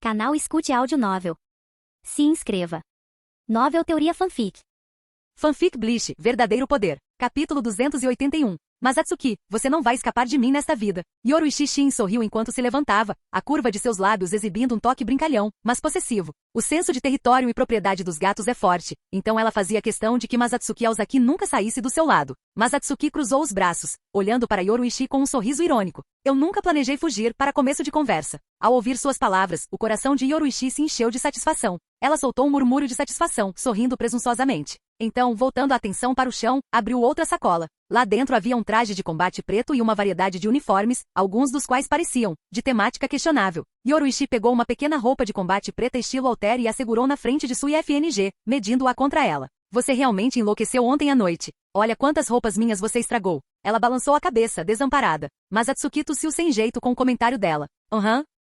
Canal Escute Áudio Novel. Se inscreva. Novel Teoria Fanfic. Fanfic Bleach, Verdadeiro Poder. Capítulo 281. Masatsuki, você não vai escapar de mim nesta vida. Yoruichi Shin sorriu enquanto se levantava, a curva de seus lábios exibindo um toque brincalhão, mas possessivo. O senso de território e propriedade dos gatos é forte, então ela fazia questão de que Masatsuki Aozaki nunca saísse do seu lado. Masatsuki cruzou os braços, olhando para Yoruichi com um sorriso irônico. Eu nunca planejei fugir, para começo de conversa. Ao ouvir suas palavras, o coração de Yoruichi se encheu de satisfação. Ela soltou um murmúrio de satisfação, sorrindo presunçosamente. Então, voltando a atenção para o chão, abriu outra sacola. Lá dentro havia um traje de combate preto e uma variedade de uniformes, alguns dos quais pareciam, de temática questionável. Yoruichi pegou uma pequena roupa de combate preta estilo alter e a segurou na frente de sua IFNG, medindo-a contra ela. Você realmente enlouqueceu ontem à noite. Olha quantas roupas minhas você estragou. Ela balançou a cabeça, desamparada. Mas Atsuki tossiu sem jeito com o comentário dela.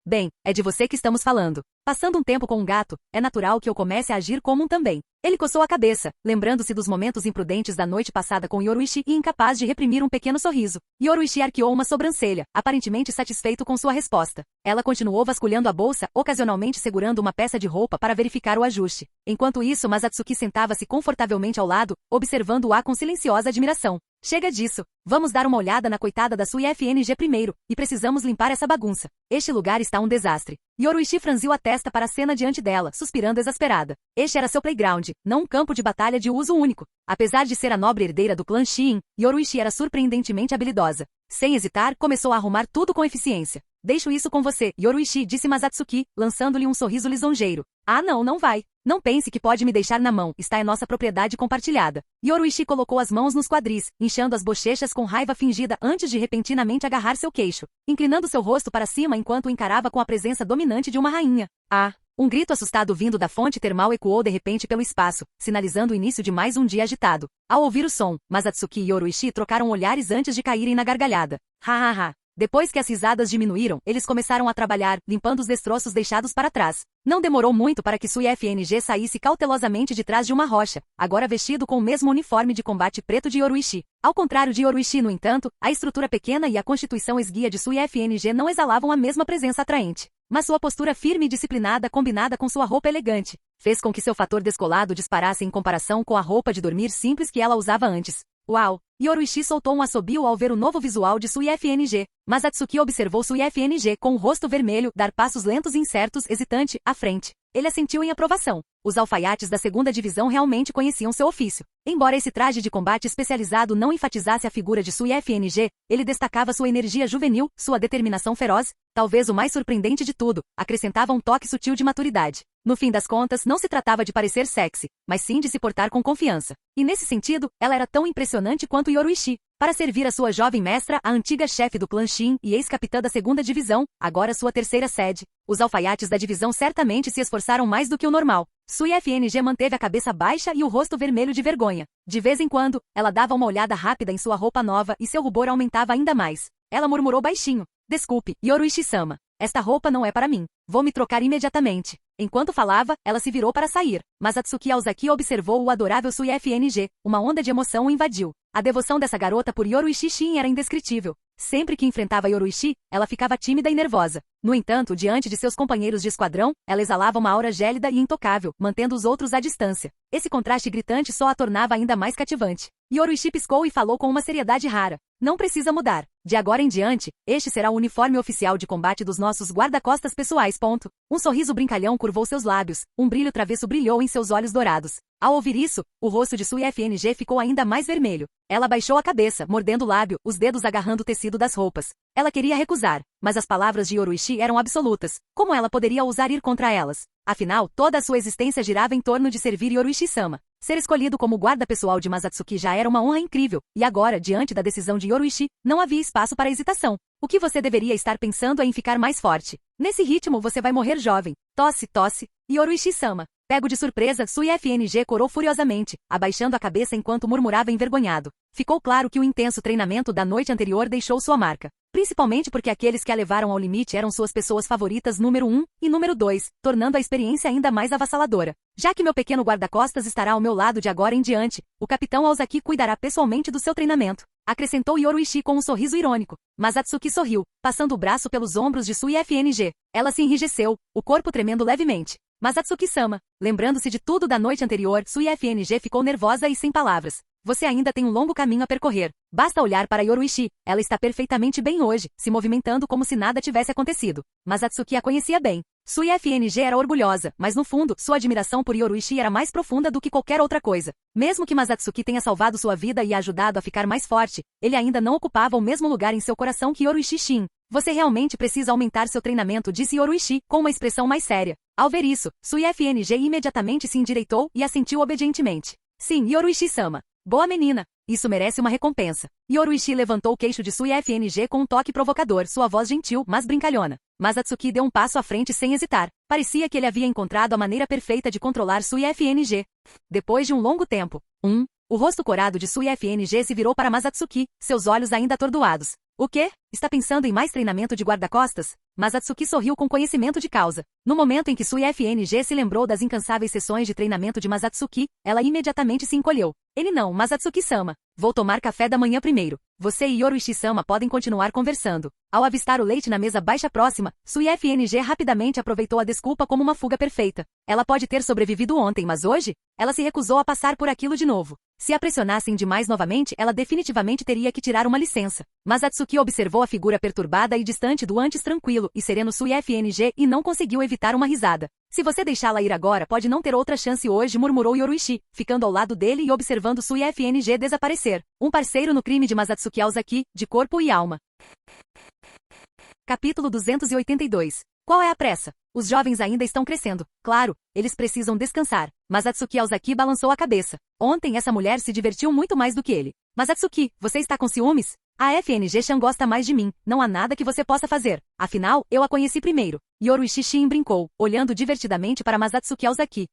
Bem, é de você que estamos falando. Passando um tempo com um gato, é natural que eu comece a agir como um também. Ele coçou a cabeça, lembrando-se dos momentos imprudentes da noite passada com Yoruichi e incapaz de reprimir um pequeno sorriso. Yoruichi arqueou uma sobrancelha, aparentemente satisfeito com sua resposta. Ela continuou vasculhando a bolsa, ocasionalmente segurando uma peça de roupa para verificar o ajuste. Enquanto isso, Masatsuki sentava-se confortavelmente ao lado, observando-a com silenciosa admiração. Chega disso. Vamos dar uma olhada na coitada da sua IFNG primeiro, e precisamos limpar essa bagunça. Este lugar está um desastre. Yoruichi franziu a testa para a cena diante dela, suspirando exasperada. Este era seu playground, não um campo de batalha de uso único. Apesar de ser a nobre herdeira do clã Shin, Yoruichi era surpreendentemente habilidosa. Sem hesitar, começou a arrumar tudo com eficiência. Deixo isso com você, Yoruichi, disse Masatsuki, lançando-lhe um sorriso lisonjeiro. Ah não vai. Não pense que pode me deixar na mão, está em nossa propriedade compartilhada. Yoruichi colocou as mãos nos quadris, inchando as bochechas com raiva fingida antes de repentinamente agarrar seu queixo, inclinando seu rosto para cima enquanto o encarava com a presença dominante de uma rainha. Um grito assustado vindo da fonte termal ecoou de repente pelo espaço, sinalizando o início de mais um dia agitado. Ao ouvir o som, Masatsuki e Yoruichi trocaram olhares antes de caírem na gargalhada. Depois que as risadas diminuíram, eles começaram a trabalhar, limpando os destroços deixados para trás. Não demorou muito para que sua IFNG saísse cautelosamente de trás de uma rocha, agora vestido com o mesmo uniforme de combate preto de Yoruichi. Ao contrário de Yoruichi, no entanto, a estrutura pequena e a constituição esguia de sua IFNG não exalavam a mesma presença atraente. Mas sua postura firme e disciplinada combinada com sua roupa elegante, fez com que seu fator descolado disparasse em comparação com a roupa de dormir simples que ela usava antes. Uau! Yoruichi soltou um assobio ao ver o novo visual de sua IFNG. Mas Atsuki observou sua IFNG com o rosto vermelho dar passos lentos e incertos, hesitante, à frente. Ele assentiu em aprovação. Os alfaiates da segunda divisão realmente conheciam seu ofício. Embora esse traje de combate especializado não enfatizasse a figura de sua IFNG, ele destacava sua energia juvenil, sua determinação feroz, talvez o mais surpreendente de tudo, acrescentava um toque sutil de maturidade. No fim das contas, não se tratava de parecer sexy, mas sim de se portar com confiança. E nesse sentido, ela era tão impressionante quanto Yoruichi. Para servir a sua jovem mestra, a antiga chefe do clã Shin e ex-capitã da segunda divisão, agora sua terceira sede, os alfaiates da divisão certamente se esforçaram mais do que o normal. Sua IFNG manteve a cabeça baixa e o rosto vermelho de vergonha. De vez em quando, ela dava uma olhada rápida em sua roupa nova e seu rubor aumentava ainda mais. Ela murmurou baixinho. Desculpe, Yoruichi-sama. Esta roupa não é para mim. Vou me trocar imediatamente. Enquanto falava, ela se virou para sair. Mas Atsuki Aozaki observou o adorável sua IFNG. Uma onda de emoção o invadiu. A devoção dessa garota por Yoruichi Shin era indescritível. Sempre que enfrentava Yoruichi, ela ficava tímida e nervosa. No entanto, diante de seus companheiros de esquadrão, ela exalava uma aura gélida e intocável, mantendo os outros à distância. Esse contraste gritante só a tornava ainda mais cativante. Yoruichi piscou e falou com uma seriedade rara. Não precisa mudar. De agora em diante, este será o uniforme oficial de combate dos nossos guarda-costas pessoais. Um sorriso brincalhão curvou seus lábios, um brilho travesso brilhou em seus olhos dourados. Ao ouvir isso, o rosto de sua IFNG ficou ainda mais vermelho. Ela baixou a cabeça, mordendo o lábio, os dedos agarrando o tecido das roupas. Ela queria recusar, mas as palavras de Yoruichi eram absolutas. Como ela poderia ousar ir contra elas? Afinal, toda a sua existência girava em torno de servir Yoruichi-sama. Ser escolhido como guarda pessoal de Masatsuki já era uma honra incrível, e agora, diante da decisão de Yoruichi, não havia espaço para hesitação. O que você deveria estar pensando é em ficar mais forte. Nesse ritmo você vai morrer jovem. Tosse, Yoruichi-sama. Pego de surpresa, sua IFNG corou furiosamente, abaixando a cabeça enquanto murmurava envergonhado. Ficou claro que o intenso treinamento da noite anterior deixou sua marca. Principalmente porque aqueles que a levaram ao limite eram suas pessoas favoritas número 1 e número 2, tornando a experiência ainda mais avassaladora. Já que meu pequeno guarda-costas estará ao meu lado de agora em diante, o capitão Aozaki cuidará pessoalmente do seu treinamento. acrescentou Yoruichi com um sorriso irônico. Mas Atsuki sorriu, passando o braço pelos ombros de Sui FNG. Ela se enrijeceu, o corpo tremendo levemente. Mas Atsuki-sama, lembrando-se de tudo da noite anterior, Sui FNG ficou nervosa e sem palavras. Você ainda tem um longo caminho a percorrer. Basta olhar para Yoruichi. Ela está perfeitamente bem hoje, se movimentando como se nada tivesse acontecido. Mas Atsuki a conhecia bem. Sui FNG era orgulhosa, mas no fundo, sua admiração por Yoruichi era mais profunda do que qualquer outra coisa. Mesmo que Masatsuki tenha salvado sua vida e a ajudado a ficar mais forte, ele ainda não ocupava o mesmo lugar em seu coração que Yoruichi Shin. Você realmente precisa aumentar seu treinamento, disse Yoruichi, com uma expressão mais séria. Ao ver isso, Sui FNG imediatamente se endireitou e assentiu obedientemente. Sim, Yoruichi-sama. Boa menina. Isso merece uma recompensa. Yoruichi levantou o queixo de Sui FNG com um toque provocador, sua voz gentil, mas brincalhona. Mas Atsuki deu um passo à frente sem hesitar. Parecia que ele havia encontrado a maneira perfeita de controlar Sui FNG. Depois de um longo tempo, o rosto corado de Sui FNG se virou para Masatsuki, seus olhos ainda atordoados. O quê? Está pensando em mais treinamento de guarda-costas? Masatsuki sorriu com conhecimento de causa. No momento em que Sui FNG se lembrou das incansáveis sessões de treinamento de Masatsuki, ela imediatamente se encolheu. Ele não, Masatsuki-sama. Vou tomar café da manhã primeiro. Você e Yoruichi-sama podem continuar conversando. Ao avistar o leite na mesa baixa próxima, Sui FNG rapidamente aproveitou a desculpa como uma fuga perfeita. Ela pode ter sobrevivido ontem, mas hoje? Ela se recusou a passar por aquilo de novo. Se a pressionassem demais novamente, ela definitivamente teria que tirar uma licença. Mas Atsuki observou a figura perturbada e distante do antes tranquilo e sereno Sui FNG e não conseguiu evitar uma risada. Se você deixá-la ir agora, pode não ter outra chance hoje, murmurou Yoruichi, ficando ao lado dele e observando Sui FNG desaparecer. Um parceiro no crime de Masatsuki Aozaki, de corpo e alma. Capítulo 282. Qual é a pressa? Os jovens ainda estão crescendo. Claro, eles precisam descansar. Mas Atsuki Aozaki balançou a cabeça. Ontem essa mulher se divertiu muito mais do que ele. Mas Atsuki, você está com ciúmes? A FNG-chan gosta mais de mim. Não há nada que você possa fazer. Afinal, eu a conheci primeiro. Yoruichi Shin brincou, olhando divertidamente para Masatsuki Aozaki.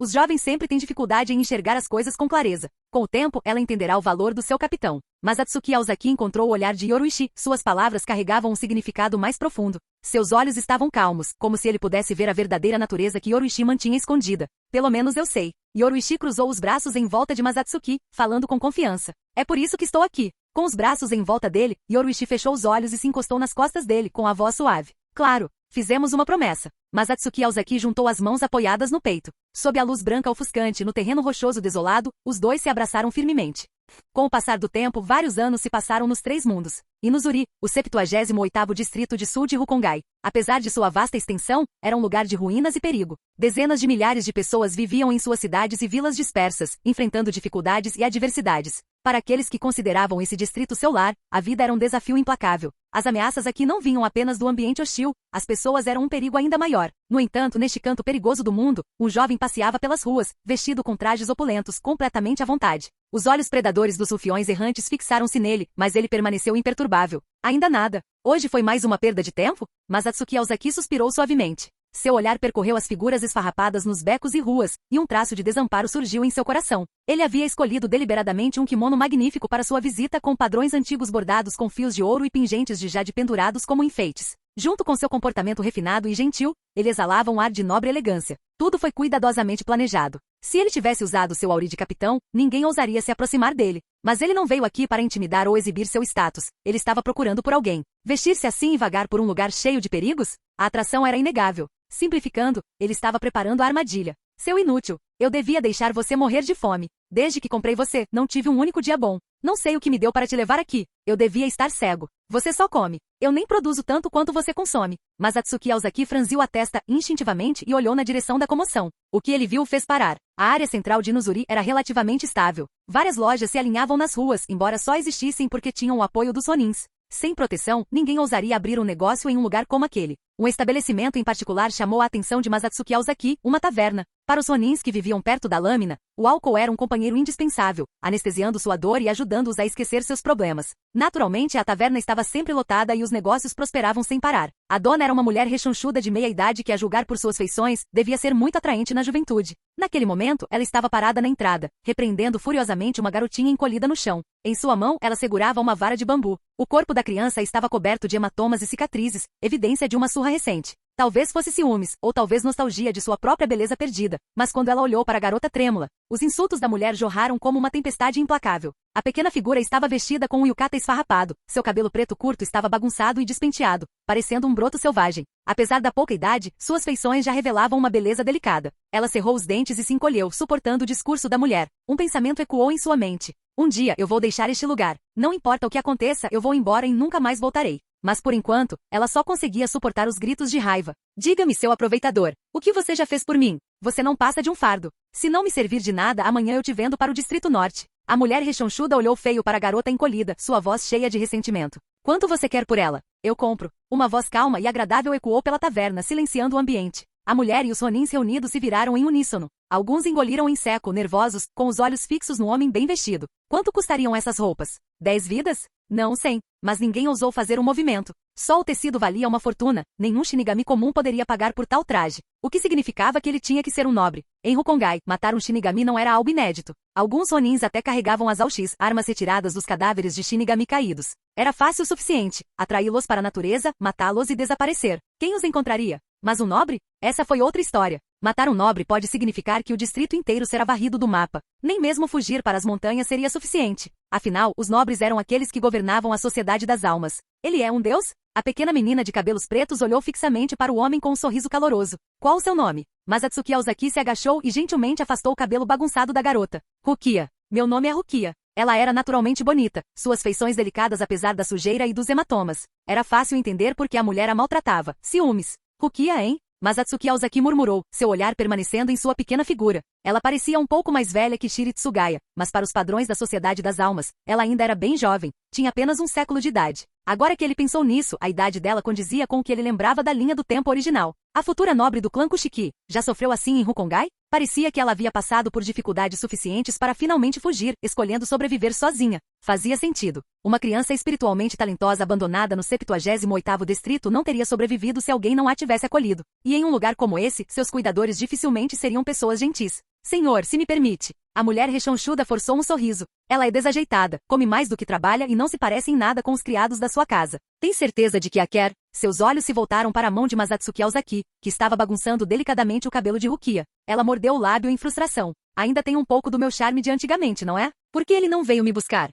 Os jovens sempre têm dificuldade em enxergar as coisas com clareza. Com o tempo, ela entenderá o valor do seu capitão. Mas Atsuki Aozaki encontrou o olhar de Yoruichi. Suas palavras carregavam um significado mais profundo. Seus olhos estavam calmos, como se ele pudesse ver a verdadeira natureza que Yoruichi mantinha escondida. Pelo menos eu sei. Yoruichi cruzou os braços em volta de Masatsuki, falando com confiança. É por isso que estou aqui. Com os braços em volta dele, Yoruichi fechou os olhos e se encostou nas costas dele, com a voz suave. Claro, fizemos uma promessa. Mas Atsuki Aozaki juntou as mãos apoiadas no peito. Sob a luz branca ofuscante no terreno rochoso desolado, os dois se abraçaram firmemente. Com o passar do tempo, vários anos se passaram nos três mundos. Inuzuri, o 78º distrito de sul de Rukongai. Apesar de sua vasta extensão, era um lugar de ruínas e perigo. Dezenas de milhares de pessoas viviam em suas cidades e vilas dispersas, enfrentando dificuldades e adversidades. Para aqueles que consideravam esse distrito seu lar, a vida era um desafio implacável. As ameaças aqui não vinham apenas do ambiente hostil, as pessoas eram um perigo ainda maior. No entanto, neste canto perigoso do mundo, um jovem passeava pelas ruas, vestido com trajes opulentos, completamente à vontade. Os olhos predadores dos rufiões errantes fixaram-se nele, mas ele permaneceu imperturbável. Ainda nada. Hoje foi mais uma perda de tempo? Mas Atsuki Aozaki suspirou suavemente. Seu olhar percorreu as figuras esfarrapadas nos becos e ruas, e um traço de desamparo surgiu em seu coração. Ele havia escolhido deliberadamente um kimono magnífico para sua visita com padrões antigos bordados com fios de ouro e pingentes de jade pendurados como enfeites. Junto com seu comportamento refinado e gentil, ele exalava um ar de nobre elegância. Tudo foi cuidadosamente planejado. Se ele tivesse usado seu auri de capitão, ninguém ousaria se aproximar dele. Mas ele não veio aqui para intimidar ou exibir seu status. Ele estava procurando por alguém. Vestir-se assim e vagar por um lugar cheio de perigos? A atração era inegável. Simplificando, ele estava preparando a armadilha. Seu inútil, eu devia deixar você morrer de fome. Desde que comprei você, não tive um único dia bom. Não sei o que me deu para te levar aqui. Eu devia estar cego. Você só come. Eu nem produzo tanto quanto você consome. Mas Atsuki Aozaki franziu a testa instintivamente e olhou na direção da comoção. O que ele viu o fez parar. A área central de Inuzuri era relativamente estável. Várias lojas se alinhavam nas ruas, embora só existissem porque tinham o apoio dos Ronins. Sem proteção, ninguém ousaria abrir um negócio em um lugar como aquele. Um estabelecimento em particular chamou a atenção de Masatsuki Aozaki, uma taverna. Para os Ronins que viviam perto da lâmina, o álcool era um companheiro indispensável, anestesiando sua dor e ajudando-os a esquecer seus problemas. Naturalmente, a taverna estava sempre lotada e os negócios prosperavam sem parar. A dona era uma mulher rechonchuda de meia-idade que, a julgar por suas feições, devia ser muito atraente na juventude. Naquele momento, ela estava parada na entrada, repreendendo furiosamente uma garotinha encolhida no chão. Em sua mão, ela segurava uma vara de bambu. O corpo da criança estava coberto de hematomas e cicatrizes, evidência de uma surra recente. Talvez fosse ciúmes, ou talvez nostalgia de sua própria beleza perdida, mas quando ela olhou para a garota trêmula, os insultos da mulher jorraram como uma tempestade implacável. A pequena figura estava vestida com um yukata esfarrapado, seu cabelo preto curto estava bagunçado e despenteado, parecendo um broto selvagem. Apesar da pouca idade, suas feições já revelavam uma beleza delicada. Ela cerrou os dentes e se encolheu, suportando o discurso da mulher. Um pensamento ecoou em sua mente. Um dia eu vou deixar este lugar. Não importa o que aconteça, eu vou embora e nunca mais voltarei. Mas por enquanto, ela só conseguia suportar os gritos de raiva. Diga-me, seu aproveitador, o que você já fez por mim? Você não passa de um fardo. Se não me servir de nada, amanhã eu te vendo para o Distrito Norte. A mulher rechonchuda olhou feio para a garota encolhida, sua voz cheia de ressentimento. Quanto você quer por ela? Eu compro. Uma voz calma e agradável ecoou pela taverna, silenciando o ambiente. A mulher e os ronins reunidos se viraram em uníssono. Alguns engoliram em seco, nervosos, com os olhos fixos no homem bem vestido. Quanto custariam essas roupas? 10 vidas? Não, 100. Mas ninguém ousou fazer um movimento. Só o tecido valia uma fortuna. Nenhum Shinigami comum poderia pagar por tal traje. O que significava que ele tinha que ser um nobre. Em Rukongai, matar um Shinigami não era algo inédito. Alguns ronins até carregavam as Aoshis, armas retiradas dos cadáveres de Shinigami caídos. Era fácil o suficiente. Atraí-los para a natureza, matá-los e desaparecer. Quem os encontraria? Mas um nobre? Essa foi outra história. Matar um nobre pode significar que o distrito inteiro será varrido do mapa. Nem mesmo fugir para as montanhas seria suficiente. Afinal, os nobres eram aqueles que governavam a sociedade das almas. Ele é um deus? A pequena menina de cabelos pretos olhou fixamente para o homem com um sorriso caloroso. Qual o seu nome? Mas Atsuki Aozaki se agachou e gentilmente afastou o cabelo bagunçado da garota. Rukia. Meu nome é Rukia. Ela era naturalmente bonita, suas feições delicadas apesar da sujeira e dos hematomas. Era fácil entender por que a mulher a maltratava. Ciúmes. Rukia, hein? Mas Atsuki Aozaki murmurou, seu olhar permanecendo em sua pequena figura. Ela parecia um pouco mais velha que Shiri Tsugaya, mas para os padrões da Sociedade das Almas, ela ainda era bem jovem, tinha apenas um século de idade. Agora que ele pensou nisso, a idade dela condizia com o que ele lembrava da linha do tempo original. A futura nobre do clã Kushiki, já sofreu assim em Rukongai? Parecia que ela havia passado por dificuldades suficientes para finalmente fugir, escolhendo sobreviver sozinha. Fazia sentido. Uma criança espiritualmente talentosa abandonada no 78º distrito não teria sobrevivido se alguém não a tivesse acolhido. E em um lugar como esse, seus cuidadores dificilmente seriam pessoas gentis. Senhor, se me permite. A mulher rechonchuda forçou um sorriso. Ela é desajeitada, come mais do que trabalha e não se parece em nada com os criados da sua casa. Tem certeza de que a quer? Seus olhos se voltaram para a mão de Masatsuki Aozaki, que estava bagunçando delicadamente o cabelo de Rukia. Ela mordeu o lábio em frustração. Ainda tem um pouco do meu charme de antigamente, não é? Por que ele não veio me buscar?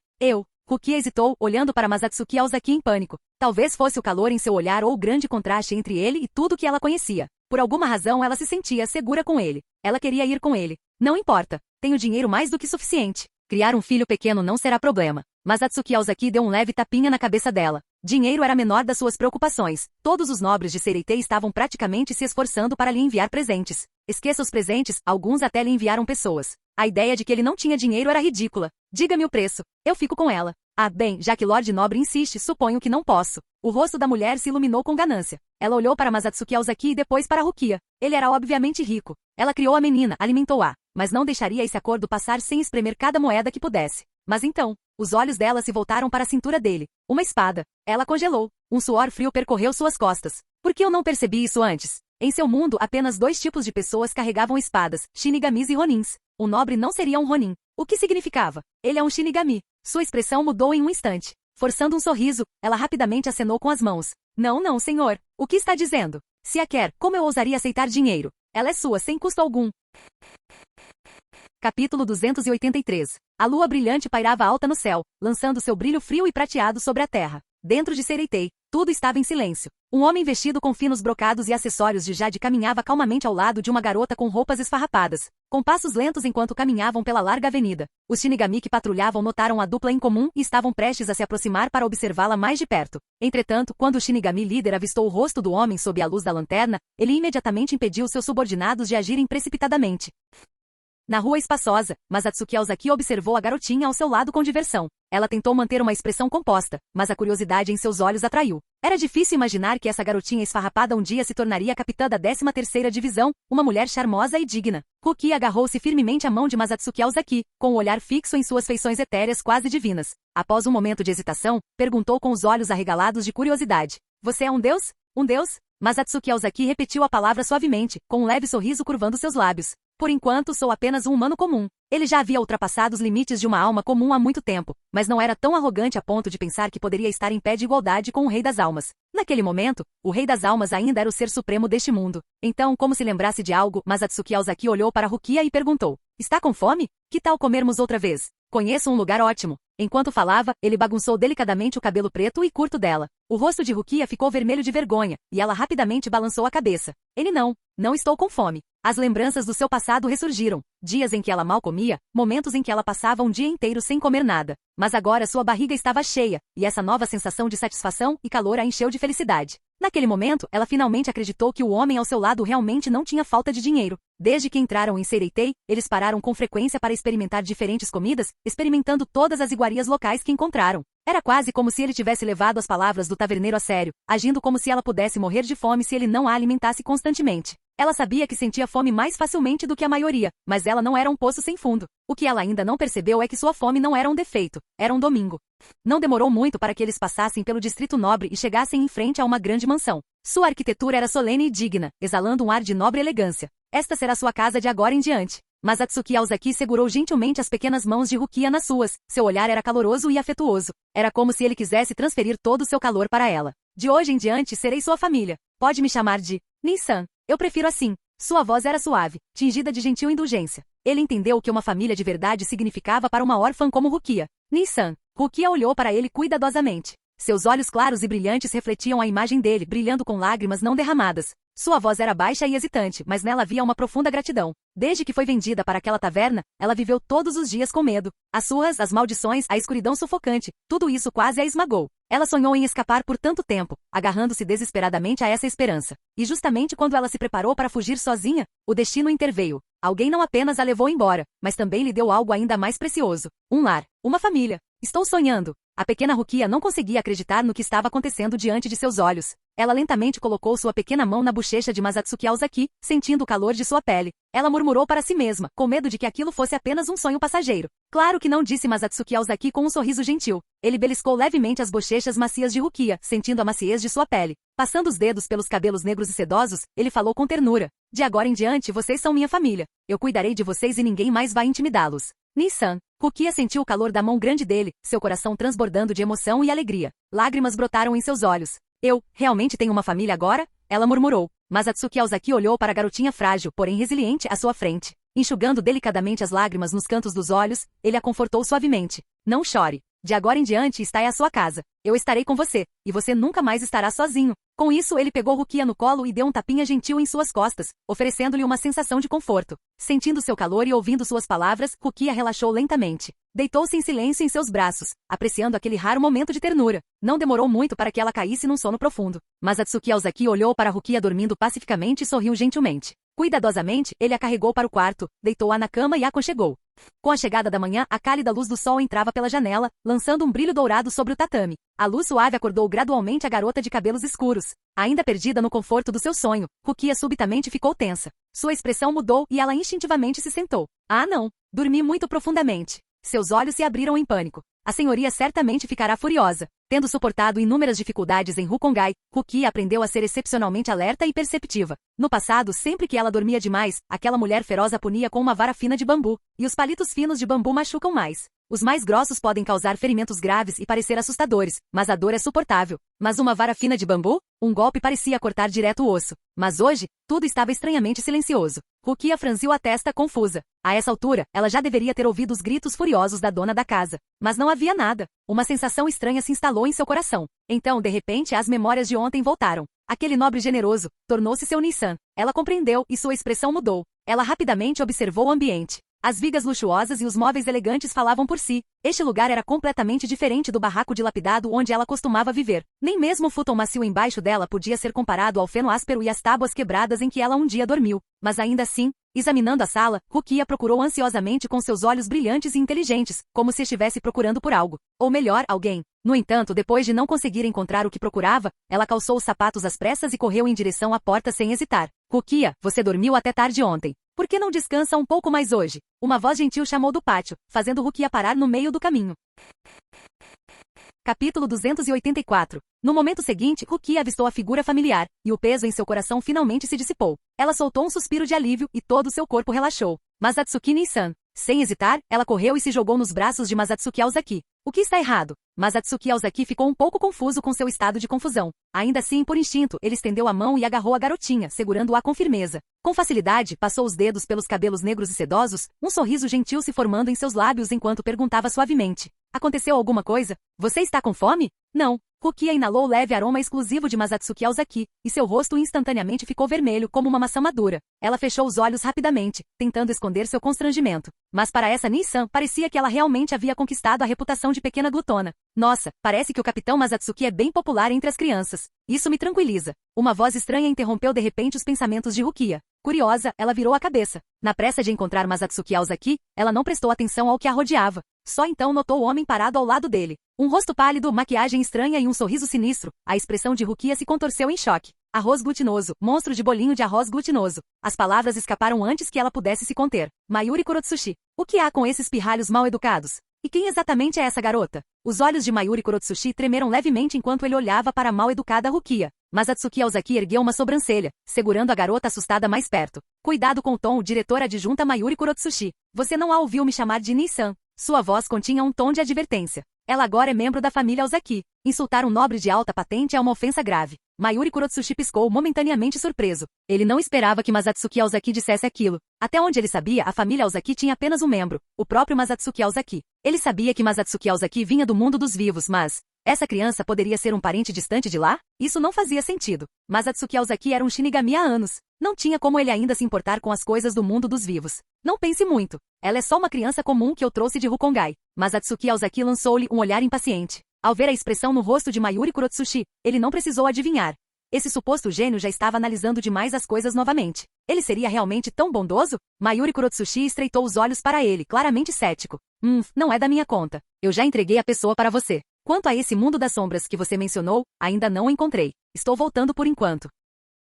Rukia hesitou, olhando para Masatsuki Aozaki em pânico. Talvez fosse o calor em seu olhar ou o grande contraste entre ele e tudo que ela conhecia. Por alguma razão ela se sentia segura com ele. Ela queria ir com ele. Não importa. Tenho dinheiro mais do que suficiente. Criar um filho pequeno não será problema. Mas Atsuki Aozaki deu um leve tapinha na cabeça dela. Dinheiro era a menor das suas preocupações. Todos os nobres de Sereitei estavam praticamente se esforçando para lhe enviar presentes. Esqueça os presentes, alguns até lhe enviaram pessoas. A ideia de que ele não tinha dinheiro era ridícula. Diga-me o preço. Eu fico com ela. Ah, bem, já que Lord Nobre insiste, suponho que não posso. O rosto da mulher se iluminou com ganância. Ela olhou para Masatsuki Aozaki e depois para Rukia. Ele era obviamente rico. Ela criou a menina, alimentou-a, mas não deixaria esse acordo passar sem espremer cada moeda que pudesse. Mas então, os olhos dela se voltaram para a cintura dele. Uma espada. Ela congelou. Um suor frio percorreu suas costas. Por que eu não percebi isso antes? Em seu mundo, apenas 2 tipos de pessoas carregavam espadas, Shinigamis e Ronins. O nobre não seria um Ronin. O que significava? Ele é um Shinigami. Sua expressão mudou em um instante. Forçando um sorriso, ela rapidamente acenou com as mãos. Não, senhor. O que está dizendo? Se a quer, como eu ousaria aceitar dinheiro? Ela é sua sem custo algum. Capítulo 283. A lua brilhante pairava alta no céu, lançando seu brilho frio e prateado sobre a terra. Dentro de Sereitei, tudo estava em silêncio. Um homem vestido com finos brocados e acessórios de jade caminhava calmamente ao lado de uma garota com roupas esfarrapadas, com passos lentos enquanto caminhavam pela larga avenida. Os Shinigami que patrulhavam notaram a dupla em comum e estavam prestes a se aproximar para observá-la mais de perto. Entretanto, quando o Shinigami líder avistou o rosto do homem sob a luz da lanterna, ele imediatamente impediu seus subordinados de agirem precipitadamente. Na rua espaçosa, Masatsuki Aozaki observou a garotinha ao seu lado com diversão. Ela tentou manter uma expressão composta, mas a curiosidade em seus olhos atraiu. Era difícil imaginar que essa garotinha esfarrapada um dia se tornaria a capitã da 13ª divisão, uma mulher charmosa e digna. Rukia agarrou-se firmemente à mão de Masatsuki Aozaki, com o olhar fixo em suas feições etéreas quase divinas. Após um momento de hesitação, perguntou com os olhos arregalados de curiosidade. Você é um deus? Um deus? Masatsuki Aozaki repetiu a palavra suavemente, com um leve sorriso curvando seus lábios. Por enquanto sou apenas um humano comum. Ele já havia ultrapassado os limites de uma alma comum há muito tempo, mas não era tão arrogante a ponto de pensar que poderia estar em pé de igualdade com o Rei das Almas. Naquele momento, o Rei das Almas ainda era o ser supremo deste mundo. Então, como se lembrasse de algo, Masatsuki Aozaki olhou para Rukia e perguntou: Está com fome? Que tal comermos outra vez? Conheço um lugar ótimo. Enquanto falava, ele bagunçou delicadamente o cabelo preto e curto dela. O rosto de Rukia ficou vermelho de vergonha, e ela rapidamente balançou a cabeça. Ele não estou com fome. As lembranças do seu passado ressurgiram. Dias em que ela mal comia, momentos em que ela passava um dia inteiro sem comer nada. Mas agora sua barriga estava cheia, e essa nova sensação de satisfação e calor a encheu de felicidade. Naquele momento, ela finalmente acreditou que o homem ao seu lado realmente não tinha falta de dinheiro. Desde que entraram em Seireitei, eles pararam com frequência para experimentar diferentes comidas, experimentando todas as iguarias locais que encontraram. Era quase como se ele tivesse levado as palavras do taverneiro a sério, agindo como se ela pudesse morrer de fome se ele não a alimentasse constantemente. Ela sabia que sentia fome mais facilmente do que a maioria, mas ela não era um poço sem fundo. O que ela ainda não percebeu é que sua fome não era um defeito, era um domingo. Não demorou muito para que eles passassem pelo distrito nobre e chegassem em frente a uma grande mansão. Sua arquitetura era solene e digna, exalando um ar de nobre elegância. Esta será sua casa de agora em diante. Masatsuki Aozaki segurou gentilmente as pequenas mãos de Rukia nas suas. Seu olhar era caloroso e afetuoso. Era como se ele quisesse transferir todo o seu calor para ela. De hoje em diante serei sua família. Pode me chamar de Nin-san. Eu prefiro assim. Sua voz era suave, tingida de gentil indulgência. Ele entendeu o que uma família de verdade significava para uma órfã como Rukia. Nin-san. Rukia olhou para ele cuidadosamente. Seus olhos claros e brilhantes refletiam a imagem dele, brilhando com lágrimas não derramadas. Sua voz era baixa e hesitante, mas nela havia uma profunda gratidão. Desde que foi vendida para aquela taverna, ela viveu todos os dias com medo. As surras, as maldições, a escuridão sufocante, tudo isso quase a esmagou. Ela sonhou em escapar por tanto tempo, agarrando-se desesperadamente a essa esperança. E justamente quando ela se preparou para fugir sozinha, o destino interveio. Alguém não apenas a levou embora, mas também lhe deu algo ainda mais precioso. Um lar, uma família. Estou sonhando. A pequena Rukia não conseguia acreditar no que estava acontecendo diante de seus olhos. Ela lentamente colocou sua pequena mão na bochecha de Masatsuki Aozaki, sentindo o calor de sua pele. Ela murmurou para si mesma, com medo de que aquilo fosse apenas um sonho passageiro. Claro que não, disse Masatsuki Aozaki com um sorriso gentil. Ele beliscou levemente as bochechas macias de Rukia, sentindo a maciez de sua pele. Passando os dedos pelos cabelos negros e sedosos, ele falou com ternura. De agora em diante, vocês são minha família. Eu cuidarei de vocês e ninguém mais vai intimidá-los. Nin-san. Rukia sentiu o calor da mão grande dele, seu coração transbordando de emoção e alegria. Lágrimas brotaram em seus olhos. Eu, realmente tenho uma família agora? Ela murmurou. Masatsuki Aozaki olhou para a garotinha frágil, porém resiliente, à sua frente. Enxugando delicadamente as lágrimas nos cantos dos olhos, ele a confortou suavemente. Não chore. De agora em diante esta é a sua casa. Eu estarei com você, e você nunca mais estará sozinho. Com isso, ele pegou Rukia no colo e deu um tapinha gentil em suas costas, oferecendo-lhe uma sensação de conforto. Sentindo seu calor e ouvindo suas palavras, Rukia relaxou lentamente. Deitou-se em silêncio em seus braços, apreciando aquele raro momento de ternura. Não demorou muito para que ela caísse num sono profundo. Masatsuki Aozaki olhou para Rukia dormindo pacificamente e sorriu gentilmente. Cuidadosamente, ele a carregou para o quarto, deitou-a na cama e a aconchegou. Com a chegada da manhã, a cálida luz do sol entrava pela janela, lançando um brilho dourado sobre o tatame. A luz suave acordou gradualmente a garota de cabelos escuros. Ainda perdida no conforto do seu sonho, Rukia subitamente ficou tensa. Sua expressão mudou e ela instintivamente se sentou. Ah, não! Dormi muito profundamente. Seus olhos se abriram em pânico. A senhoria certamente ficará furiosa. Tendo suportado inúmeras dificuldades em Rukongai, Rukia aprendeu a ser excepcionalmente alerta e perceptiva. No passado, sempre que ela dormia demais, aquela mulher feroz a punia com uma vara fina de bambu, e os palitos finos de bambu machucam mais. Os mais grossos podem causar ferimentos graves e parecer assustadores, mas a dor é suportável. Mas uma vara fina de bambu? Um golpe parecia cortar direto o osso. Mas hoje, tudo estava estranhamente silencioso. Rukia franziu a testa confusa. A essa altura, ela já deveria ter ouvido os gritos furiosos da dona da casa. Mas não havia nada. Uma sensação estranha se instalou em seu coração. Então, de repente, as memórias de ontem voltaram. Aquele nobre generoso tornou-se seu Nin-san. Ela compreendeu e sua expressão mudou. Ela rapidamente observou o ambiente. As vigas luxuosas e os móveis elegantes falavam por si. Este lugar era completamente diferente do barraco dilapidado onde ela costumava viver. Nem mesmo o futon macio embaixo dela podia ser comparado ao feno áspero e às tábuas quebradas em que ela um dia dormiu. Mas ainda assim, examinando a sala, Rukia procurou ansiosamente com seus olhos brilhantes e inteligentes, como se estivesse procurando por algo. Ou melhor, alguém. No entanto, depois de não conseguir encontrar o que procurava, ela calçou os sapatos às pressas e correu em direção à porta sem hesitar. Rukia, você dormiu até tarde ontem. Por que não descansa um pouco mais hoje? Uma voz gentil chamou do pátio, fazendo Rukia parar no meio do caminho. Capítulo 284. No momento seguinte, Rukia avistou a figura familiar, e o peso em seu coração finalmente se dissipou. Ela soltou um suspiro de alívio e todo o seu corpo relaxou. Masatsuki Nii-san. Sem hesitar, ela correu e se jogou nos braços de Masatsuki Aozaki. O que está errado? Masatsuki Aozaki ficou um pouco confuso com seu estado de confusão. Ainda assim, por instinto, ele estendeu a mão e agarrou a garotinha, segurando-a com firmeza. Com facilidade, passou os dedos pelos cabelos negros e sedosos, um sorriso gentil se formando em seus lábios enquanto perguntava suavemente. Aconteceu alguma coisa? Você está com fome? Não. Rukia inalou o leve aroma exclusivo de Masatsuki Aozaki, e seu rosto instantaneamente ficou vermelho como uma maçã madura. Ela fechou os olhos rapidamente, tentando esconder seu constrangimento. Mas para essa Nii-san, parecia que ela realmente havia conquistado a reputação de pequena glutona. Nossa, parece que o capitão Masatsuki é bem popular entre as crianças. Isso me tranquiliza. Uma voz estranha interrompeu de repente os pensamentos de Rukia. Curiosa, ela virou a cabeça. Na pressa de encontrar Masatsuki Aozaki, ela não prestou atenção ao que a rodeava. Só então notou o homem parado ao lado dele. Um rosto pálido, maquiagem estranha e um sorriso sinistro. A expressão de Rukia se contorceu em choque. Arroz glutinoso, monstro de bolinho de arroz glutinoso. As palavras escaparam antes que ela pudesse se conter. Mayuri Kurotsushi. O que há com esses pirralhos mal educados? E quem exatamente é essa garota? Os olhos de Mayuri Kurotsushi tremeram levemente enquanto ele olhava para a mal-educada Rukia. Masatsuki Aozaki ergueu uma sobrancelha, segurando a garota assustada mais perto. Cuidado com o tom, diretora adjunta Mayuri Kurotsushi. Você não a ouviu me chamar de Nii-san. Sua voz continha um tom de advertência. Ela agora é membro da família Aozaki. Insultar um nobre de alta patente é uma ofensa grave. Mayuri Kurotsushi piscou momentaneamente surpreso. Ele não esperava que Masatsuki Aozaki dissesse aquilo. Até onde ele sabia, a família Aozaki tinha apenas um membro, o próprio Masatsuki Aozaki. Ele sabia que Masatsuki Aozaki vinha do mundo dos vivos, mas essa criança poderia ser um parente distante de lá? Isso não fazia sentido. Masatsuki Aozaki era um Shinigami há anos. Não tinha como ele ainda se importar com as coisas do mundo dos vivos. Não pense muito. Ela é só uma criança comum que eu trouxe de Rukongai. Masatsuki Aozaki lançou-lhe um olhar impaciente. Ao ver a expressão no rosto de Mayuri Kurotsushi, ele não precisou adivinhar. Esse suposto gênio já estava analisando demais as coisas novamente. Ele seria realmente tão bondoso? Mayuri Kurotsushi estreitou os olhos para ele, claramente cético. Não é da minha conta. Eu já entreguei a pessoa para você. Quanto a esse mundo das sombras que você mencionou, ainda não o encontrei. Estou voltando por enquanto.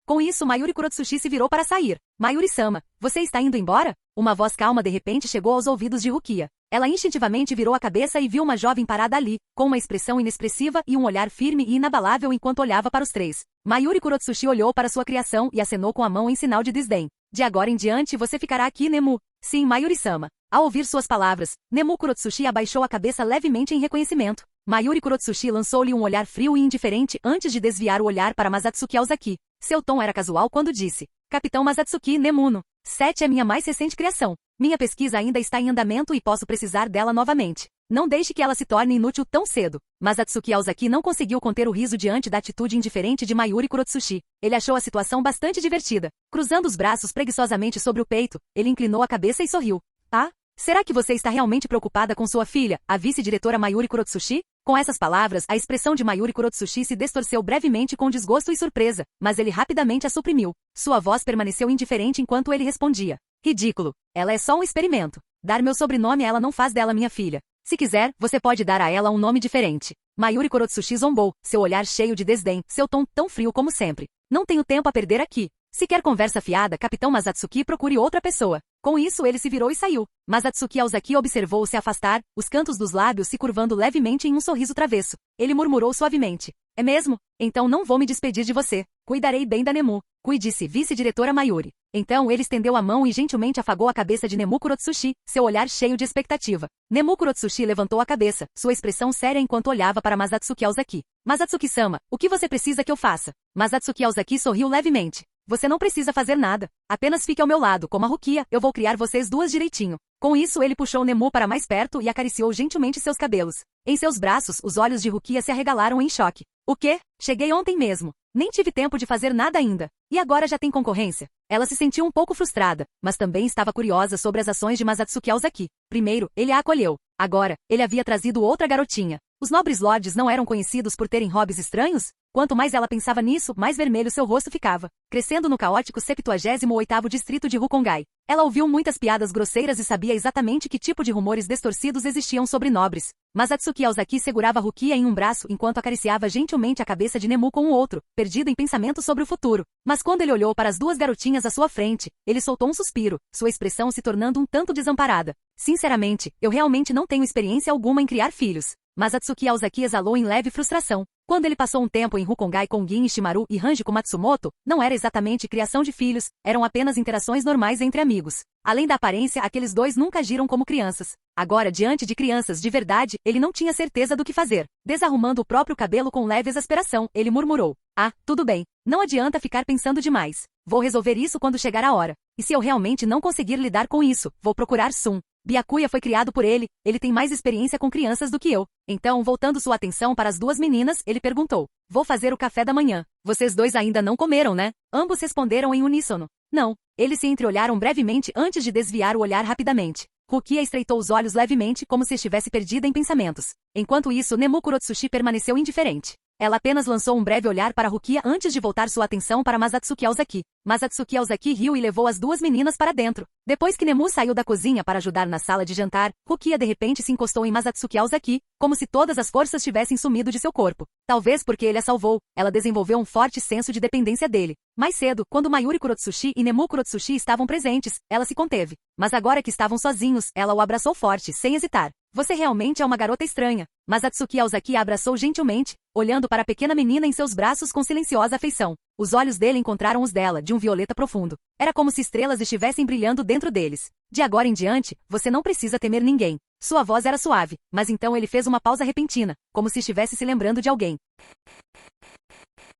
Com isso, Mayuri Kurotsushi se virou para sair. Mayuri-sama, você está indo embora? Uma voz calma de repente chegou aos ouvidos de Rukia. Ela instintivamente virou a cabeça e viu uma jovem parada ali, com uma expressão inexpressiva e um olhar firme e inabalável enquanto olhava para os três. Mayuri Kurotsushi olhou para sua criação e acenou com a mão em sinal de desdém. De agora em diante você ficará aqui, Nemu. Sim, Mayuri-sama. Ao ouvir suas palavras, Nemu Kurotsushi abaixou a cabeça levemente em reconhecimento. Mayuri Kurotsushi lançou-lhe um olhar frio e indiferente antes de desviar o olhar para Masatsuki Aozaki. Seu tom era casual quando disse: Capitão Masatsuki Nemuno. 7 é minha mais recente criação. Minha pesquisa ainda está em andamento e posso precisar dela novamente. Não deixe que ela se torne inútil tão cedo. Masatsuki Aozaki não conseguiu conter o riso diante da atitude indiferente de Mayuri Kurotsushi. Ele achou a situação bastante divertida. Cruzando os braços preguiçosamente sobre o peito, ele inclinou a cabeça e sorriu. Ah? Será que você está realmente preocupada com sua filha, a vice-diretora Mayuri Kurotsushi? Com essas palavras, a expressão de Mayuri Kurotsushi se distorceu brevemente com desgosto e surpresa, mas ele rapidamente a suprimiu. Sua voz permaneceu indiferente enquanto ele respondia. Ridículo. Ela é só um experimento. Dar meu sobrenome a ela não faz dela minha filha. Se quiser, você pode dar a ela um nome diferente. Mayuri Kurotsushi zombou, seu olhar cheio de desdém, seu tom tão frio como sempre. Não tenho tempo a perder aqui. Se quer conversa fiada, Capitão Masatsuki, procure outra pessoa. Com isso, ele se virou e saiu. Masatsuki Aozaki observou-o se afastar, os cantos dos lábios se curvando levemente em um sorriso travesso. Ele murmurou suavemente. É mesmo? Então não vou me despedir de você. Cuidarei bem da Nemu. Cuide-se, vice-diretora Mayuri. Então ele estendeu a mão e gentilmente afagou a cabeça de Nemu Kurotsushi, seu olhar cheio de expectativa. Nemu Kurotsushi levantou a cabeça, sua expressão séria enquanto olhava para Masatsuki Aozaki. Masatsuki-sama, o que você precisa que eu faça? Masatsuki Aozaki sorriu levemente. Você não precisa fazer nada. Apenas fique ao meu lado, como a Rukia, eu vou criar vocês duas direitinho. Com isso, ele puxou Nemu para mais perto e acariciou gentilmente seus cabelos. Em seus braços, os olhos de Rukia se arregalaram em choque. O quê? Cheguei ontem mesmo. Nem tive tempo de fazer nada ainda. E agora já tem concorrência? Ela se sentiu um pouco frustrada, mas também estava curiosa sobre as ações de Masatsuki Aozaki. Primeiro, ele a acolheu. Agora, ele havia trazido outra garotinha. Os nobres lords não eram conhecidos por terem hobbies estranhos? Quanto mais ela pensava nisso, mais vermelho seu rosto ficava, crescendo no caótico 78º distrito de Rukongai. Ela ouviu muitas piadas grosseiras e sabia exatamente que tipo de rumores distorcidos existiam sobre nobres. Masatsuki Aozaki segurava Rukia em um braço enquanto acariciava gentilmente a cabeça de Nemu com o outro, perdido em pensamentos sobre o futuro. Mas quando ele olhou para as duas garotinhas à sua frente, ele soltou um suspiro, sua expressão se tornando um tanto desamparada. Sinceramente, eu realmente não tenho experiência alguma em criar filhos. Mas Atsuki Aozaki exalou em leve frustração. Quando ele passou um tempo em Rukongai com Gin Ishimaru e Hanjiko Matsumoto, não era exatamente criação de filhos, eram apenas interações normais entre amigos. Além da aparência, aqueles dois nunca agiram como crianças. Agora, diante de crianças de verdade, ele não tinha certeza do que fazer. Desarrumando o próprio cabelo com leve exasperação, ele murmurou: "Ah, tudo bem. Não adianta ficar pensando demais. Vou resolver isso quando chegar a hora. E se eu realmente não conseguir lidar com isso, vou procurar Sun. Byakuya foi criado por ele tem mais experiência com crianças do que eu." Então, voltando sua atenção para as duas meninas, ele perguntou: "Vou fazer o café da manhã. Vocês dois ainda não comeram, né?" Ambos responderam em uníssono: "Não." Eles se entreolharam brevemente antes de desviar o olhar rapidamente. Rukia estreitou os olhos levemente como se estivesse perdida em pensamentos. Enquanto isso, Nemu Kurotsushi permaneceu indiferente. Ela apenas lançou um breve olhar para Rukia antes de voltar sua atenção para Masatsuki Aozaki. Masatsuki Aozaki riu e levou as duas meninas para dentro. Depois que Nemu saiu da cozinha para ajudar na sala de jantar, Rukia de repente se encostou em Masatsuki Aozaki, como se todas as forças tivessem sumido de seu corpo. Talvez porque ele a salvou, ela desenvolveu um forte senso de dependência dele. Mais cedo, quando Mayuri Kurotsushi e Nemu Kurotsushi estavam presentes, ela se conteve. Mas agora que estavam sozinhos, ela o abraçou forte, sem hesitar. "Você realmente é uma garota estranha." Masatsuki Aozaki a abraçou gentilmente, olhando para a pequena menina em seus braços com silenciosa afeição. Os olhos dele encontraram os dela, de um violeta profundo. Era como se estrelas estivessem brilhando dentro deles. "De agora em diante, você não precisa temer ninguém." Sua voz era suave, mas então ele fez uma pausa repentina, como se estivesse se lembrando de alguém.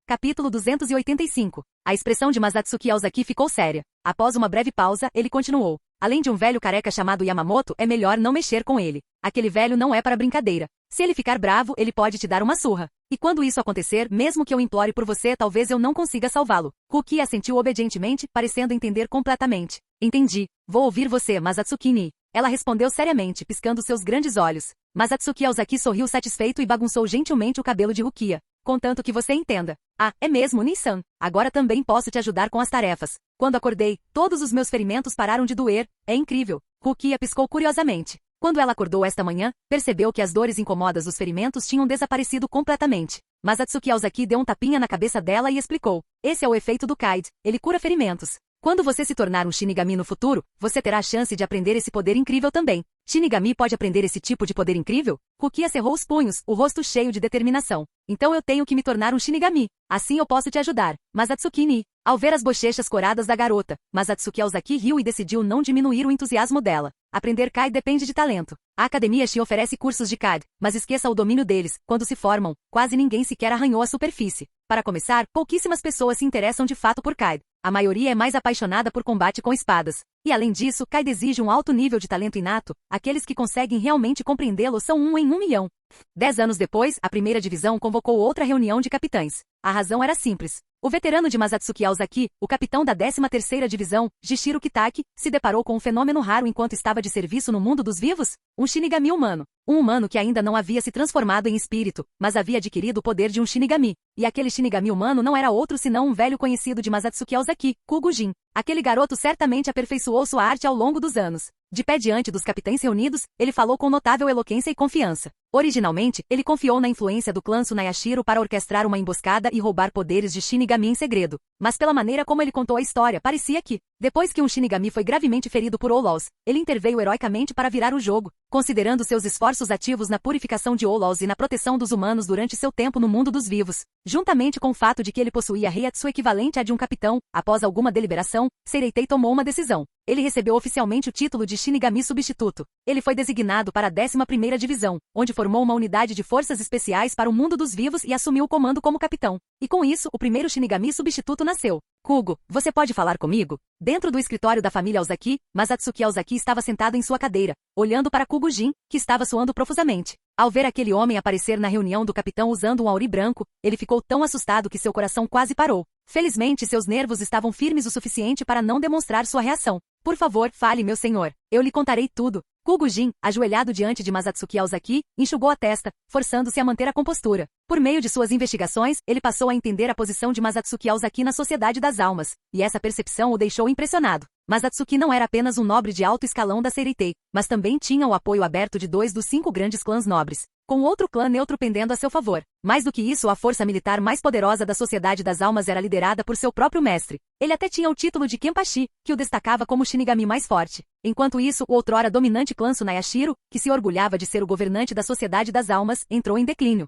Capítulo 285. A expressão de Masatsuki Aozaki ficou séria. Após uma breve pausa, ele continuou: "Além de um velho careca chamado Yamamoto, é melhor não mexer com ele. Aquele velho não é para brincadeira. Se ele ficar bravo, ele pode te dar uma surra. E quando isso acontecer, mesmo que eu implore por você, talvez eu não consiga salvá-lo." Rukia assentiu obedientemente, parecendo entender completamente. "Entendi. Vou ouvir você, Masatsuki-ni." Ela respondeu seriamente, piscando seus grandes olhos. Masatsuki Aozaki sorriu satisfeito e bagunçou gentilmente o cabelo de Rukia. "Contanto que você entenda." "Ah, é mesmo, Nissan. Agora também posso te ajudar com as tarefas. Quando acordei, todos os meus ferimentos pararam de doer. É incrível." Rukia piscou curiosamente. Quando ela acordou esta manhã, percebeu que as dores incômodas dos ferimentos tinham desaparecido completamente. Masatsuki Aozaki deu um tapinha na cabeça dela e explicou: "Esse é o efeito do Kaid. Ele cura ferimentos. Quando você se tornar um Shinigami no futuro, você terá a chance de aprender esse poder incrível também." "Shinigami pode aprender esse tipo de poder incrível?" Rukia cerrou os punhos, o rosto cheio de determinação. "Então eu tenho que me tornar um Shinigami. Assim eu posso te ajudar." Masatsuki-ni. Ao ver as bochechas coradas da garota, Masatsuki Aozaki riu e decidiu não diminuir o entusiasmo dela. Aprender Kaid depende de talento. A Academia Shi oferece cursos de Kaid, mas esqueça o domínio deles. Quando se formam, quase ninguém sequer arranhou a superfície. Para começar, pouquíssimas pessoas se interessam de fato por Kaid. A maioria é mais apaixonada por combate com espadas. E além disso, Kaid exige um alto nível de talento inato. Aqueles que conseguem realmente compreendê-lo são 1 em 1 milhão. 10 anos depois, a primeira divisão convocou outra reunião de capitães. A razão era simples. O veterano de Masatsuki Aozaki, o capitão da 13ª divisão, Jishiro Kitaki, se deparou com um fenômeno raro enquanto estava de serviço no mundo dos vivos: um Shinigami humano. Um humano que ainda não havia se transformado em espírito, mas havia adquirido o poder de um Shinigami. E aquele Shinigami humano não era outro senão um velho conhecido de Masatsuki Aozaki, Kugujin. Aquele garoto certamente aperfeiçoou sua arte ao longo dos anos. De pé diante dos capitães reunidos, ele falou com notável eloquência e confiança. Originalmente, ele confiou na influência do clã Tsunayashiro para orquestrar uma emboscada e roubar poderes de Shinigami em segredo. Mas pela maneira como ele contou a história, parecia que, depois que um Shinigami foi gravemente ferido por Olows, ele interveio heroicamente para virar o jogo. Considerando seus esforços ativos na purificação de Olows e na proteção dos humanos durante seu tempo no mundo dos vivos, juntamente com o fato de que ele possuía Reiatsu equivalente a de um capitão, após alguma deliberação, Seireitei tomou uma decisão. Ele recebeu oficialmente o título de Shinigami Substituto. Ele foi designado para a 11ª Divisão, onde formou uma unidade de forças especiais para o mundo dos vivos e assumiu o comando como capitão. E com isso, o primeiro Shinigami Substituto nasceu. "Kugo, você pode falar comigo?" Dentro do escritório da família Aozaki, Masatsuki Aozaki estava sentado em sua cadeira, olhando para Kugujin, que estava suando profusamente. Ao ver aquele homem aparecer na reunião do capitão usando um auri branco, ele ficou tão assustado que seu coração quase parou. Felizmente, seus nervos estavam firmes o suficiente para não demonstrar sua reação. "Por favor, fale, meu senhor. Eu lhe contarei tudo." Kugujin, ajoelhado diante de Masatsuki Aozaki, enxugou a testa, forçando-se a manter a compostura. Por meio de suas investigações, ele passou a entender a posição de Masatsuki Aozaki na Sociedade das Almas, e essa percepção o deixou impressionado. Mas Atsuki não era apenas um nobre de alto escalão da Seireitei, mas também tinha o apoio aberto de 2 dos 5 grandes clãs nobres, com outro clã neutro pendendo a seu favor. Mais do que isso, a força militar mais poderosa da Sociedade das Almas era liderada por seu próprio mestre. Ele até tinha o título de Kenpachi, que o destacava como o Shinigami mais forte. Enquanto isso, o outrora dominante clã Tsunayashiro, que se orgulhava de ser o governante da Sociedade das Almas, entrou em declínio.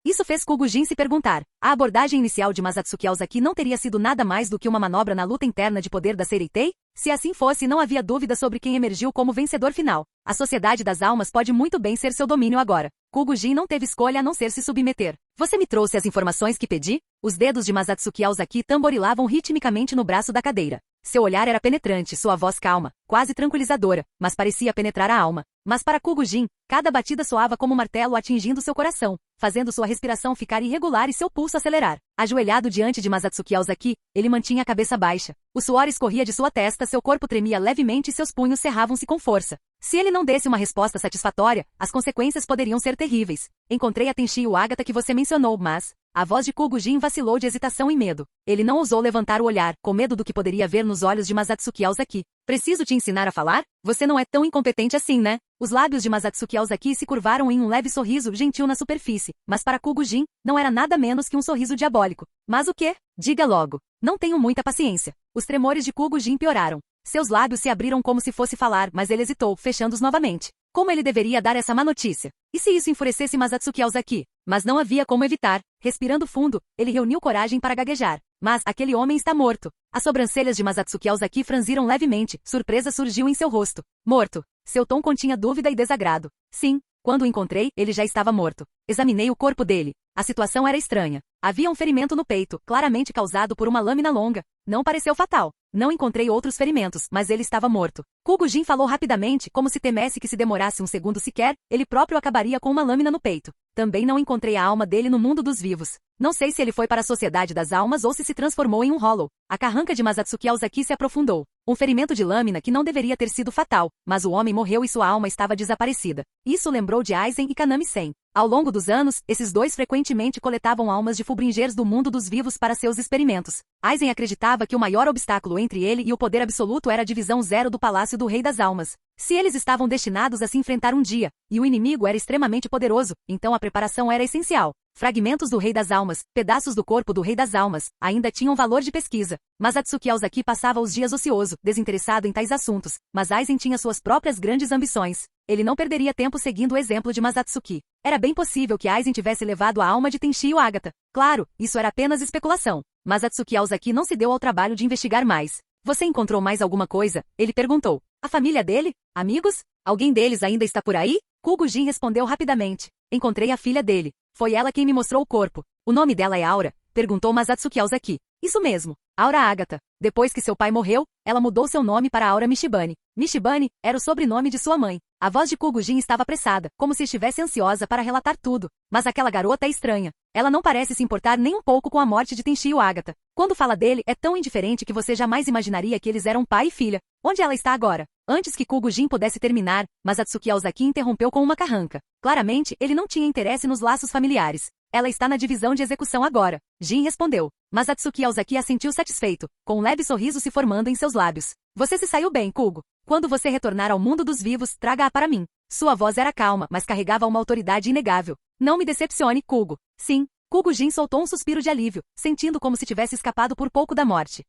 Isso fez Kugujin se perguntar, a abordagem inicial de Masatsuki Aozaki não teria sido nada mais do que uma manobra na luta interna de poder da Seireitei? Se assim fosse, não havia dúvida sobre quem emergiu como vencedor final. A Sociedade das Almas pode muito bem ser seu domínio agora. Kugujin não teve escolha a não ser se submeter. Você me trouxe as informações que pedi? Os dedos de Masatsuki Aozaki tamborilavam ritmicamente no braço da cadeira. Seu olhar era penetrante, sua voz calma, quase tranquilizadora, mas parecia penetrar a alma. Mas para Kugujin, cada batida soava como um martelo atingindo seu coração, fazendo sua respiração ficar irregular e seu pulso acelerar. Ajoelhado diante de Masatsuki Aozaki, ele mantinha a cabeça baixa. O suor escorria de sua testa, seu corpo tremia levemente e seus punhos cerravam-se com força. Se ele não desse uma resposta satisfatória, as consequências poderiam ser terríveis. Encontrei a Tenchi Agata que você mencionou, mas... A voz de Kugujin vacilou de hesitação e medo. Ele não ousou levantar o olhar, com medo do que poderia ver nos olhos de Masatsuki Aozaki. Preciso te ensinar a falar? Você não é tão incompetente assim, né? Os lábios de Masatsuki Aozaki se curvaram em um leve sorriso gentil na superfície, mas para Kugujin, não era nada menos que um sorriso diabólico. Mas o quê? Diga logo. Não tenho muita paciência. Os tremores de Kugujin pioraram. Seus lábios se abriram como se fosse falar, mas ele hesitou, fechando-os novamente. Como ele deveria dar essa má notícia? E se isso enfurecesse Masatsuki Aozaki? Mas não havia como evitar. Respirando fundo, ele reuniu coragem para gaguejar. Mas aquele homem está morto. As sobrancelhas de Masatsuki Aozaki franziram levemente, surpresa surgiu em seu rosto. Morto. Seu tom continha dúvida e desagrado. Sim, quando o encontrei, ele já estava morto. Examinei o corpo dele. A situação era estranha. Havia um ferimento no peito, claramente causado por uma lâmina longa. Não pareceu fatal. Não encontrei outros ferimentos, mas ele estava morto. Kugujin falou rapidamente, como se temesse que se demorasse um segundo sequer, ele próprio acabaria com uma lâmina no peito. Também não encontrei a alma dele no mundo dos vivos. Não sei se ele foi para a Sociedade das Almas ou se transformou em um Hollow. A carranca de Masatsuki Aozaki se aprofundou. Um ferimento de lâmina que não deveria ter sido fatal, mas o homem morreu e sua alma estava desaparecida. Isso lembrou de Aizen e Kanami-sen. Ao longo dos anos, esses dois frequentemente coletavam almas de Fullbringers do mundo dos vivos para seus experimentos. Aizen acreditava que o maior obstáculo entre ele e o poder absoluto era a divisão zero do Palácio do Rei das Almas. Se eles estavam destinados a se enfrentar um dia, e o inimigo era extremamente poderoso, então a preparação era essencial. Fragmentos do Rei das Almas, pedaços do corpo do Rei das Almas, ainda tinham valor de pesquisa. Mas Atsuki Aozaki passava os dias ocioso, desinteressado em tais assuntos, mas Aizen tinha suas próprias grandes ambições. Ele não perderia tempo seguindo o exemplo de Masatsuki. Era bem possível que Aizen tivesse levado a alma de Tenchi Agata. Claro, isso era apenas especulação. Mas Atsuki Aozaki não se deu ao trabalho de investigar mais. Você encontrou mais alguma coisa? Ele perguntou. A família dele? Amigos? Alguém deles ainda está por aí? Kugujin respondeu rapidamente. Encontrei a filha dele. Foi ela quem me mostrou o corpo. O nome dela é Aura? Perguntou Masatsuki Aozaki. Isso mesmo, Aura Agata. Depois que seu pai morreu, ela mudou seu nome para Aura Mishibane. Mishibane era o sobrenome de sua mãe. A voz de Kugujin estava apressada, como se estivesse ansiosa para relatar tudo. Mas aquela garota é estranha. Ela não parece se importar nem um pouco com a morte de Tenchi Agata. Quando fala dele, é tão indiferente que você jamais imaginaria que eles eram pai e filha. Onde ela está agora? Antes que Kugujin pudesse terminar, Masatsuki Aozaki interrompeu com uma carranca. Claramente, ele não tinha interesse nos laços familiares. Ela está na divisão de execução agora. Jin respondeu. Masatsuki Aozaki assentiu satisfeito, com um leve sorriso se formando em seus lábios. Você se saiu bem, Kugo. Quando você retornar ao mundo dos vivos, traga-a para mim. Sua voz era calma, mas carregava uma autoridade inegável. Não me decepcione, Kugo. Sim. Kugujin soltou um suspiro de alívio, sentindo como se tivesse escapado por pouco da morte.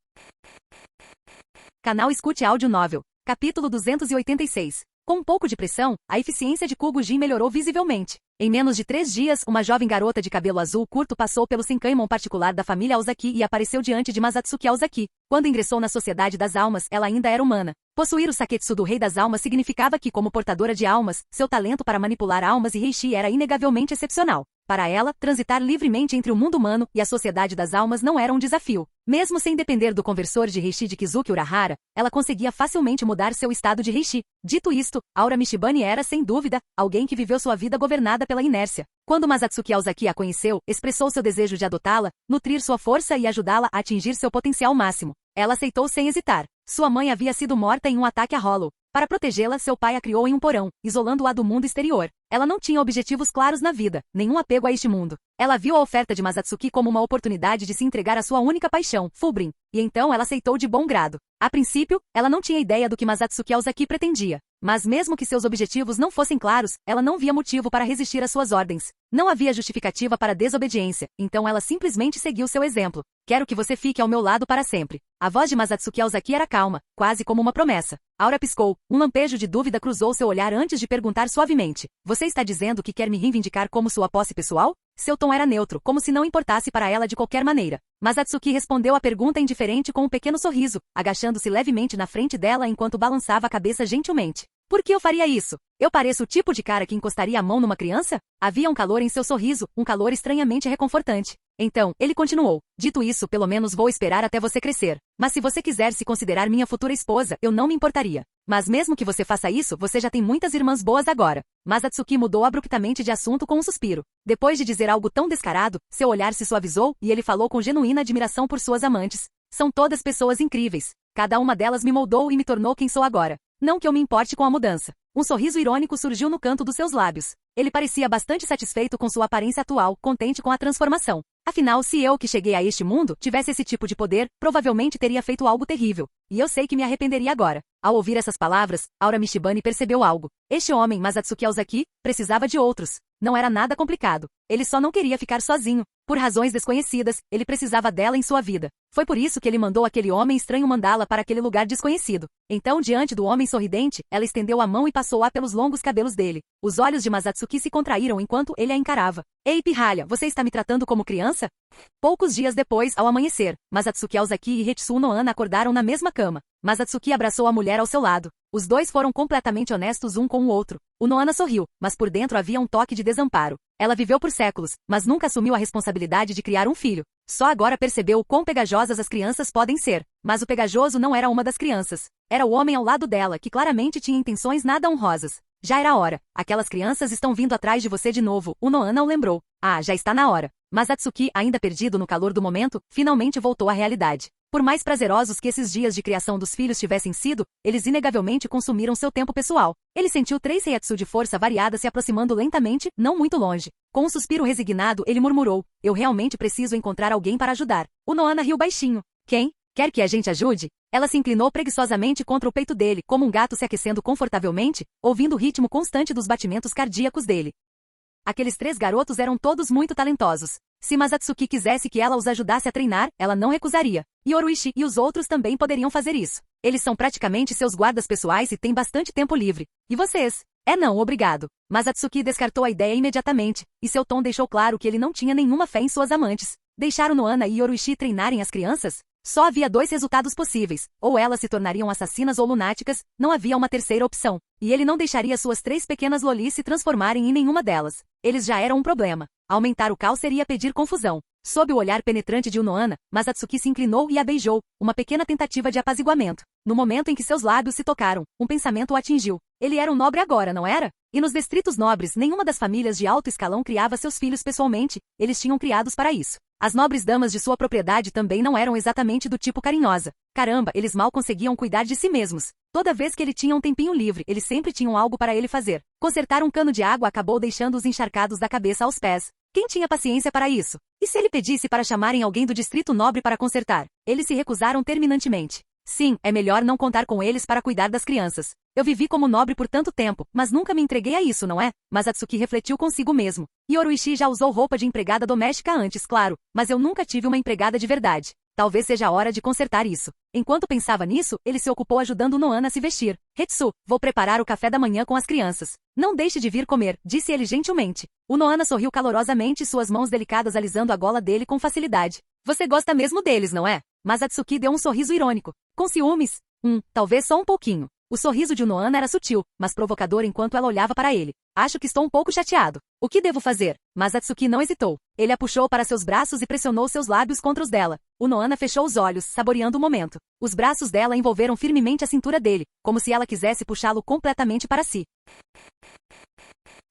Canal Escute Áudio Novel. Capítulo 286. Com um pouco de pressão, a eficiência de Kugujin melhorou visivelmente. Em menos de 3 dias, uma jovem garota de cabelo azul curto passou pelo Senkaimon particular da família Aozaki e apareceu diante de Masatsuki Aozaki. Quando ingressou na Sociedade das Almas, ela ainda era humana. Possuir o Saketsu do Rei das Almas significava que, como portadora de almas, seu talento para manipular almas e Reishi era inegavelmente excepcional. Para ela, transitar livremente entre o mundo humano e a Sociedade das Almas não era um desafio. Mesmo sem depender do conversor de Reishi de Kizuki Urahara, ela conseguia facilmente mudar seu estado de Reishi. Dito isto, Aura Mishibane era, sem dúvida, alguém que viveu sua vida governada pela inércia. Quando Masatsuki Aozaki a conheceu, expressou seu desejo de adotá-la, nutrir sua força e ajudá-la a atingir seu potencial máximo. Ela aceitou sem hesitar. Sua mãe havia sido morta em um ataque a Hollow. Para protegê-la, seu pai a criou em um porão, isolando-a do mundo exterior. Ela não tinha objetivos claros na vida, nenhum apego a este mundo. Ela viu a oferta de Masatsuki como uma oportunidade de se entregar à sua única paixão, Fullbrim, e então ela aceitou de bom grado. A princípio, ela não tinha ideia do que Masatsuki Aozaki pretendia. Mas mesmo que seus objetivos não fossem claros, ela não via motivo para resistir às suas ordens. Não havia justificativa para a desobediência, então ela simplesmente seguiu seu exemplo. Quero que você fique ao meu lado para sempre. A voz de Masatsuki Aozaki era calma, quase como uma promessa. Aura piscou. Um lampejo de dúvida cruzou seu olhar antes de perguntar suavemente. Você está dizendo que quer me reivindicar como sua posse pessoal? Seu tom era neutro, como se não importasse para ela de qualquer maneira. Masatsuki respondeu a pergunta indiferente com um pequeno sorriso, agachando-se levemente na frente dela enquanto balançava a cabeça gentilmente. Por que eu faria isso? Eu pareço o tipo de cara que encostaria a mão numa criança? Havia um calor em seu sorriso, um calor estranhamente reconfortante. Então, ele continuou. Dito isso, pelo menos vou esperar até você crescer. Mas se você quiser se considerar minha futura esposa, eu não me importaria. Mas mesmo que você faça isso, você já tem muitas irmãs boas agora. Masatsuki mudou abruptamente de assunto com um suspiro. Depois de dizer algo tão descarado, seu olhar se suavizou e ele falou com genuína admiração por suas amantes. São todas pessoas incríveis. Cada uma delas me moldou e me tornou quem sou agora. Não que eu me importe com a mudança. Um sorriso irônico surgiu no canto dos seus lábios. Ele parecia bastante satisfeito com sua aparência atual, contente com a transformação. Afinal, se eu que cheguei a este mundo tivesse esse tipo de poder, provavelmente teria feito algo terrível. E eu sei que me arrependeria agora. Ao ouvir essas palavras, Aura Mishibane percebeu algo. Este homem, Masatsuki Aozaki, precisava de outros. Não era nada complicado. Ele só não queria ficar sozinho. Por razões desconhecidas, ele precisava dela em sua vida. Foi por isso que ele mandou aquele homem estranho mandá-la para aquele lugar desconhecido. Então, diante do homem sorridente, ela estendeu a mão e passou-a pelos longos cabelos dele. Os olhos de Masatsuki se contraíram enquanto ele a encarava. Ei, pirralha, você está me tratando como criança? Poucos dias depois, ao amanhecer, Masatsuki Aozaki e Hetsu Noana acordaram na mesma cama. Masatsuki abraçou a mulher ao seu lado. Os dois foram completamente honestos um com o outro. O Noana sorriu, mas por dentro havia um toque de desamparo. Ela viveu por séculos, mas nunca assumiu a responsabilidade de criar um filho. Só agora percebeu o quão pegajosas as crianças podem ser. Mas o pegajoso não era uma das crianças. Era o homem ao lado dela, que claramente tinha intenções nada honrosas. Já era hora. Aquelas crianças estão vindo atrás de você de novo, o Noana o lembrou. Ah, já está na hora. Mas Atsuki, ainda perdido no calor do momento, finalmente voltou à realidade. Por mais prazerosos que esses dias de criação dos filhos tivessem sido, eles inegavelmente consumiram seu tempo pessoal. Ele sentiu 3 reiatsu de força variada se aproximando lentamente, não muito longe. Com um suspiro resignado, ele murmurou, eu realmente preciso encontrar alguém para ajudar. O Noana riu baixinho. Quem? Quer que a gente ajude? Ela se inclinou preguiçosamente contra o peito dele, como um gato se aquecendo confortavelmente, ouvindo o ritmo constante dos batimentos cardíacos dele. Aqueles 3 garotos eram todos muito talentosos. Se Masatsuki quisesse que ela os ajudasse a treinar, ela não recusaria. Yoruichi e os outros também poderiam fazer isso. Eles são praticamente seus guardas pessoais e têm bastante tempo livre. E vocês? É não, obrigado. Masatsuki descartou a ideia imediatamente, e seu tom deixou claro que ele não tinha nenhuma fé em suas amantes. Deixar o Noana e Yoruichi treinarem as crianças? Só havia 2 resultados possíveis, ou elas se tornariam assassinas ou lunáticas, não havia uma terceira opção. E ele não deixaria suas 3 pequenas lolis se transformarem em nenhuma delas. Eles já eram um problema. Aumentar o caos seria pedir confusão. Sob o olhar penetrante de Unoana, Masatsuki se inclinou e a beijou, uma pequena tentativa de apaziguamento. No momento em que seus lábios se tocaram, um pensamento o atingiu. Ele era um nobre agora, não era? E nos distritos nobres, nenhuma das famílias de alto escalão criava seus filhos pessoalmente, eles tinham criados para isso. As nobres damas de sua propriedade também não eram exatamente do tipo carinhosa. Caramba, eles mal conseguiam cuidar de si mesmos. Toda vez que ele tinha um tempinho livre, eles sempre tinham algo para ele fazer. Consertar um cano de água acabou deixando-os encharcados da cabeça aos pés. Quem tinha paciência para isso? E se ele pedisse para chamarem alguém do distrito nobre para consertar? Eles se recusaram terminantemente. Sim, é melhor não contar com eles para cuidar das crianças. Eu vivi como nobre por tanto tempo, mas nunca me entreguei a isso, não é? Masatsuki refletiu consigo mesmo. Yoruichi já usou roupa de empregada doméstica antes, claro, mas eu nunca tive uma empregada de verdade. Talvez seja a hora de consertar isso. Enquanto pensava nisso, ele se ocupou ajudando Noana a se vestir. Hetsu, vou preparar o café da manhã com as crianças. Não deixe de vir comer, disse ele gentilmente. O Noana sorriu calorosamente, suas mãos delicadas alisando a gola dele com facilidade. Você gosta mesmo deles, não é? Masatsuki deu um sorriso irônico. Com ciúmes? Talvez só um pouquinho. O sorriso de Unoana era sutil, mas provocador enquanto ela olhava para ele. Acho que estou um pouco chateado. O que devo fazer? Masatsuki não hesitou. Ele a puxou para seus braços e pressionou seus lábios contra os dela. Unoana fechou os olhos, saboreando o momento. Os braços dela envolveram firmemente a cintura dele, como se ela quisesse puxá-lo completamente para si.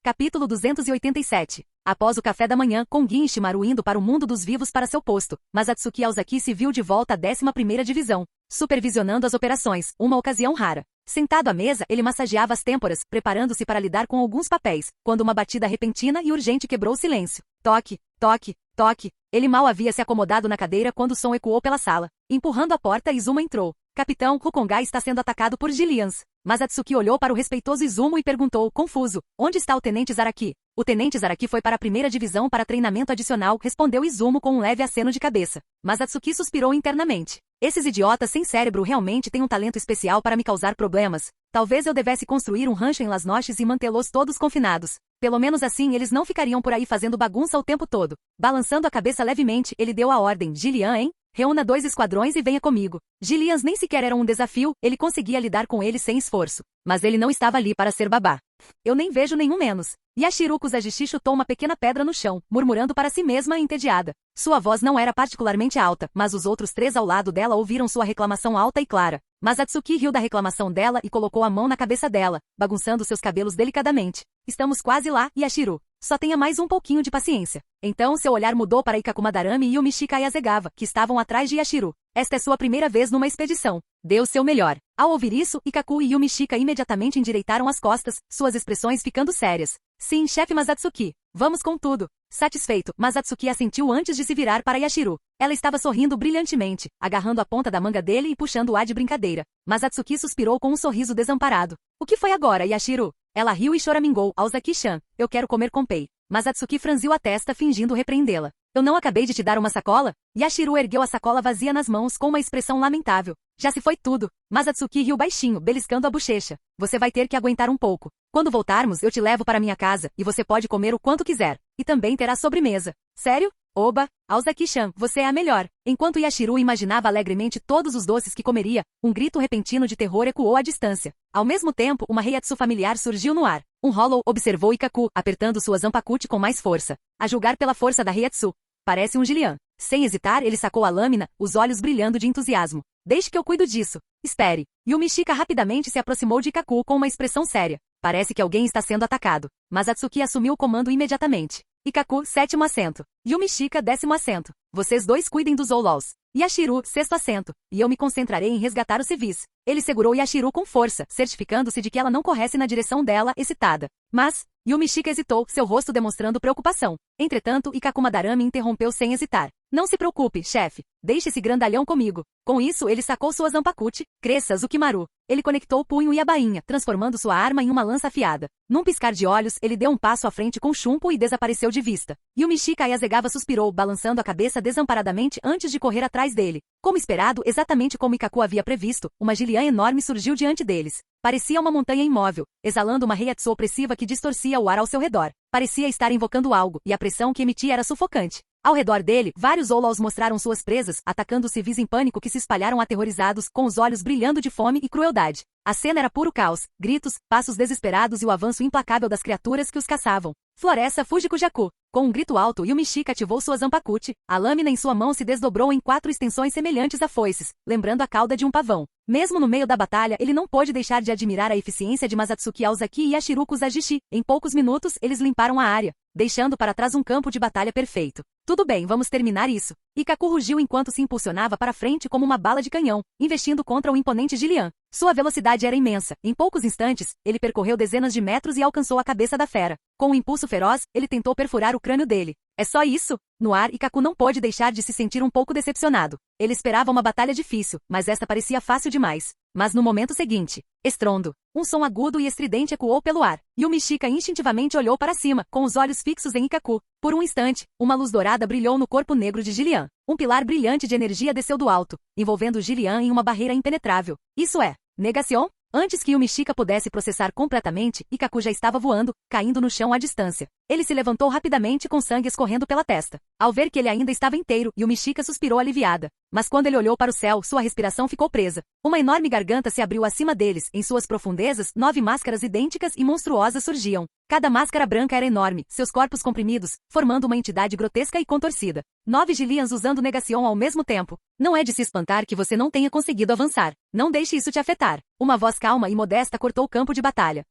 Capítulo 287. Após o café da manhã, com Gin e Shimaru indo para o mundo dos vivos para seu posto, Masatsuki Aozaki se viu de volta à 11ª Divisão, supervisionando as operações, uma ocasião rara. Sentado à mesa, ele massageava as têmporas, preparando-se para lidar com alguns papéis, quando uma batida repentina e urgente quebrou o silêncio. Toque, toque, toque. Ele mal havia se acomodado na cadeira quando o som ecoou pela sala. Empurrando a porta, Izuma entrou. Capitão, Rukongai está sendo atacado por Gillians. Mas Atsuki olhou para o respeitoso Izumo e perguntou, confuso, onde está o Tenente Zaraki? O Tenente Zaraki foi para a primeira divisão para treinamento adicional, respondeu Izumo com um leve aceno de cabeça. Mas Atsuki suspirou internamente. Esses idiotas sem cérebro realmente têm um talento especial para me causar problemas. Talvez eu devesse construir um rancho em Las Noches e mantê-los todos confinados. Pelo menos assim eles não ficariam por aí fazendo bagunça o tempo todo. Balançando a cabeça levemente, ele deu a ordem, Gillian, hein? Reúna 2 esquadrões e venha comigo. Gillians nem sequer era um desafio, ele conseguia lidar com ele sem esforço. Mas ele não estava ali para ser babá. Eu nem vejo nenhum menos. Yashiro Kusagishi chutou uma pequena pedra no chão, murmurando para si mesma entediada. Sua voz não era particularmente alta, mas os outros 3 ao lado dela ouviram sua reclamação alta e clara. Mas Atsuki riu da reclamação dela e colocou a mão na cabeça dela, bagunçando seus cabelos delicadamente. Estamos quase lá, Yashiro. Só tenha mais um pouquinho de paciência. Então seu olhar mudou para Ikaku Madarame e Yumishika Yasegawa, que estavam atrás de Yashiro. Esta é sua primeira vez numa expedição. Dê o seu melhor. Ao ouvir isso, Ikaku e Yumishika imediatamente endireitaram as costas, suas expressões ficando sérias. Sim, chefe Masatsuki. Vamos com tudo. Satisfeito, Masatsuki assentiu antes de se virar para Yashiro. Ela estava sorrindo brilhantemente, agarrando a ponta da manga dele e puxando o ar de brincadeira. Masatsuki suspirou com um sorriso desamparado. O que foi agora, Yashiro? Ela riu e choramingou, Aozaki-chan, eu quero comer Konpei. Mas Atsuki franziu a testa fingindo repreendê-la. Eu não acabei de te dar uma sacola? Yashiro ergueu a sacola vazia nas mãos com uma expressão lamentável. Já se foi tudo. Mas Atsuki riu baixinho, beliscando a bochecha. Você vai ter que aguentar um pouco. Quando voltarmos, eu te levo para minha casa, e você pode comer o quanto quiser. E também terá sobremesa. Sério? Oba, Aozaki-chan, você é a melhor. Enquanto Yashiro imaginava alegremente todos os doces que comeria, um grito repentino de terror ecoou à distância. Ao mesmo tempo, uma Heiatsu familiar surgiu no ar. Um Hollow observou Ikaku, apertando sua Zanpakuti com mais força. A julgar pela força da Heiatsu. Parece um Gillian. Sem hesitar, ele sacou a lâmina, os olhos brilhando de entusiasmo. Deixe que eu cuido disso. Espere. Yumishika rapidamente se aproximou de Ikaku com uma expressão séria. Parece que alguém está sendo atacado. Mas Atsuki assumiu o comando imediatamente. Ikaku, 7º assento. Yumishika, 10º assento. Vocês 2 cuidem dos Oulaus. Yashiro, 6º assento. E eu me concentrarei em resgatar os civis. Ele segurou Yashiro com força, certificando-se de que ela não corresse na direção dela, excitada. Mas, Yumishika hesitou, seu rosto demonstrando preocupação. Entretanto, Ikaku Madarame interrompeu sem hesitar. Não se preocupe, chefe. Deixe esse grandalhão comigo. Com isso, ele sacou sua Zanpakuti, Cresça Zukimaru. Ele conectou o punho e a bainha, transformando sua arma em uma lança afiada. Num piscar de olhos, ele deu um passo à frente com chumbo e desapareceu de vista. Yumishika Yasegawa suspirou, balançando a cabeça desamparadamente antes de correr atrás dele. Como esperado, exatamente como Ikaku havia previsto, uma Gillian enorme surgiu diante deles. Parecia uma montanha imóvel, exalando uma Heiatsu opressiva que distorcia o ar ao seu redor. Parecia estar invocando algo, e a pressão que emitia era sufocante. Ao redor dele, vários Oulaus mostraram suas presas, atacando os civis em pânico que se espalharam aterrorizados, com os olhos brilhando de fome e crueldade. A cena era puro caos, gritos, passos desesperados e o avanço implacável das criaturas que os caçavam. Floresta Fujikujaku. Com um grito alto, Yumishika ativou sua Zanpakuti. A lâmina em sua mão se desdobrou em 4 extensões semelhantes a foices, lembrando a cauda de um pavão. Mesmo no meio da batalha, ele não pôde deixar de admirar a eficiência de Masatsuki Aozaki e Yashiro Kusagishi. Em poucos minutos, eles limparam a área, deixando para trás um campo de batalha perfeito. Tudo bem, vamos terminar isso. Ikaku rugiu enquanto se impulsionava para frente como uma bala de canhão, investindo contra o imponente Gillian. Sua velocidade era imensa. Em poucos instantes, ele percorreu dezenas de metros e alcançou a cabeça da fera. Com um impulso feroz, ele tentou perfurar o crânio dele. É só isso? No ar, Ikaku não pôde deixar de se sentir um pouco decepcionado. Ele esperava uma batalha difícil, mas esta parecia fácil demais. Mas no momento seguinte, estrondo. Um som agudo e estridente ecoou pelo ar. Yumishika instintivamente olhou para cima, com os olhos fixos em Ikaku. Por um instante, uma luz dourada brilhou no corpo negro de Gillian. Um pilar brilhante de energia desceu do alto, envolvendo Gillian em uma barreira impenetrável. Isso é, negação? Antes que Yumishika pudesse processar completamente, Ikaku já estava voando, caindo no chão à distância. Ele se levantou rapidamente com sangue escorrendo pela testa. Ao ver que ele ainda estava inteiro, Yumishika suspirou aliviada. Mas quando ele olhou para o céu, sua respiração ficou presa. Uma enorme garganta se abriu acima deles, em suas profundezas, 9 máscaras idênticas e monstruosas surgiam. Cada máscara branca era enorme, seus corpos comprimidos, formando uma entidade grotesca e contorcida. 9 Gillians usando negação ao mesmo tempo. Não é de se espantar que você não tenha conseguido avançar. Não deixe isso te afetar. Uma voz calma e modesta cortou o campo de batalha.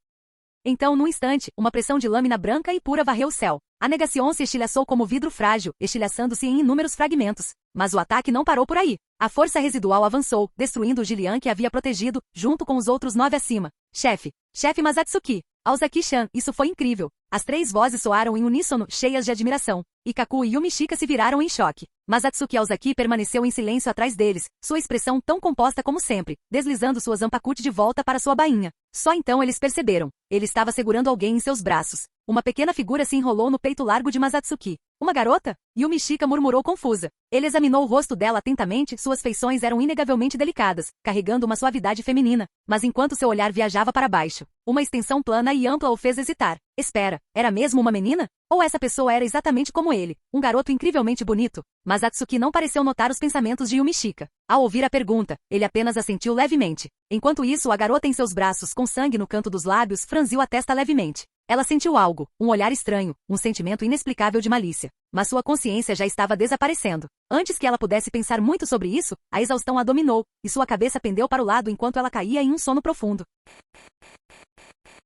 Então, num instante, uma pressão de lâmina branca e pura varreu o céu. A negação se estilhaçou como vidro frágil, estilhaçando-se em inúmeros fragmentos. Mas o ataque não parou por aí. A força residual avançou, destruindo o Gillian que havia protegido, junto com os outros 9 acima. Chefe Masatsuki. Aozaki-chan, isso foi incrível. As 3 vozes soaram em uníssono, cheias de admiração. Ikaku e Yumishika se viraram em choque. Mas Atsuki Aozaki permaneceu em silêncio atrás deles, sua expressão tão composta como sempre, deslizando sua zanpakuti de volta para sua bainha. Só então eles perceberam. Ele estava segurando alguém em seus braços. Uma pequena figura se enrolou no peito largo de Masatsuki. Uma garota? Yumishika murmurou confusa. Ele examinou o rosto dela atentamente, suas feições eram inegavelmente delicadas, carregando uma suavidade feminina. Mas enquanto seu olhar viajava para baixo, uma extensão plana e ampla o fez hesitar. Espera, era mesmo uma menina? Ou essa pessoa era exatamente como ele, um garoto incrivelmente bonito? Mas Atsuki não pareceu notar os pensamentos de Yumishika. Ao ouvir a pergunta, ele apenas assentiu levemente. Enquanto isso, a garota em seus braços, com sangue no canto dos lábios, franziu a testa levemente. Ela sentiu algo, um olhar estranho, um sentimento inexplicável de malícia. Mas sua consciência já estava desaparecendo. Antes que ela pudesse pensar muito sobre isso, a exaustão a dominou, e sua cabeça pendeu para o lado enquanto ela caía em um sono profundo.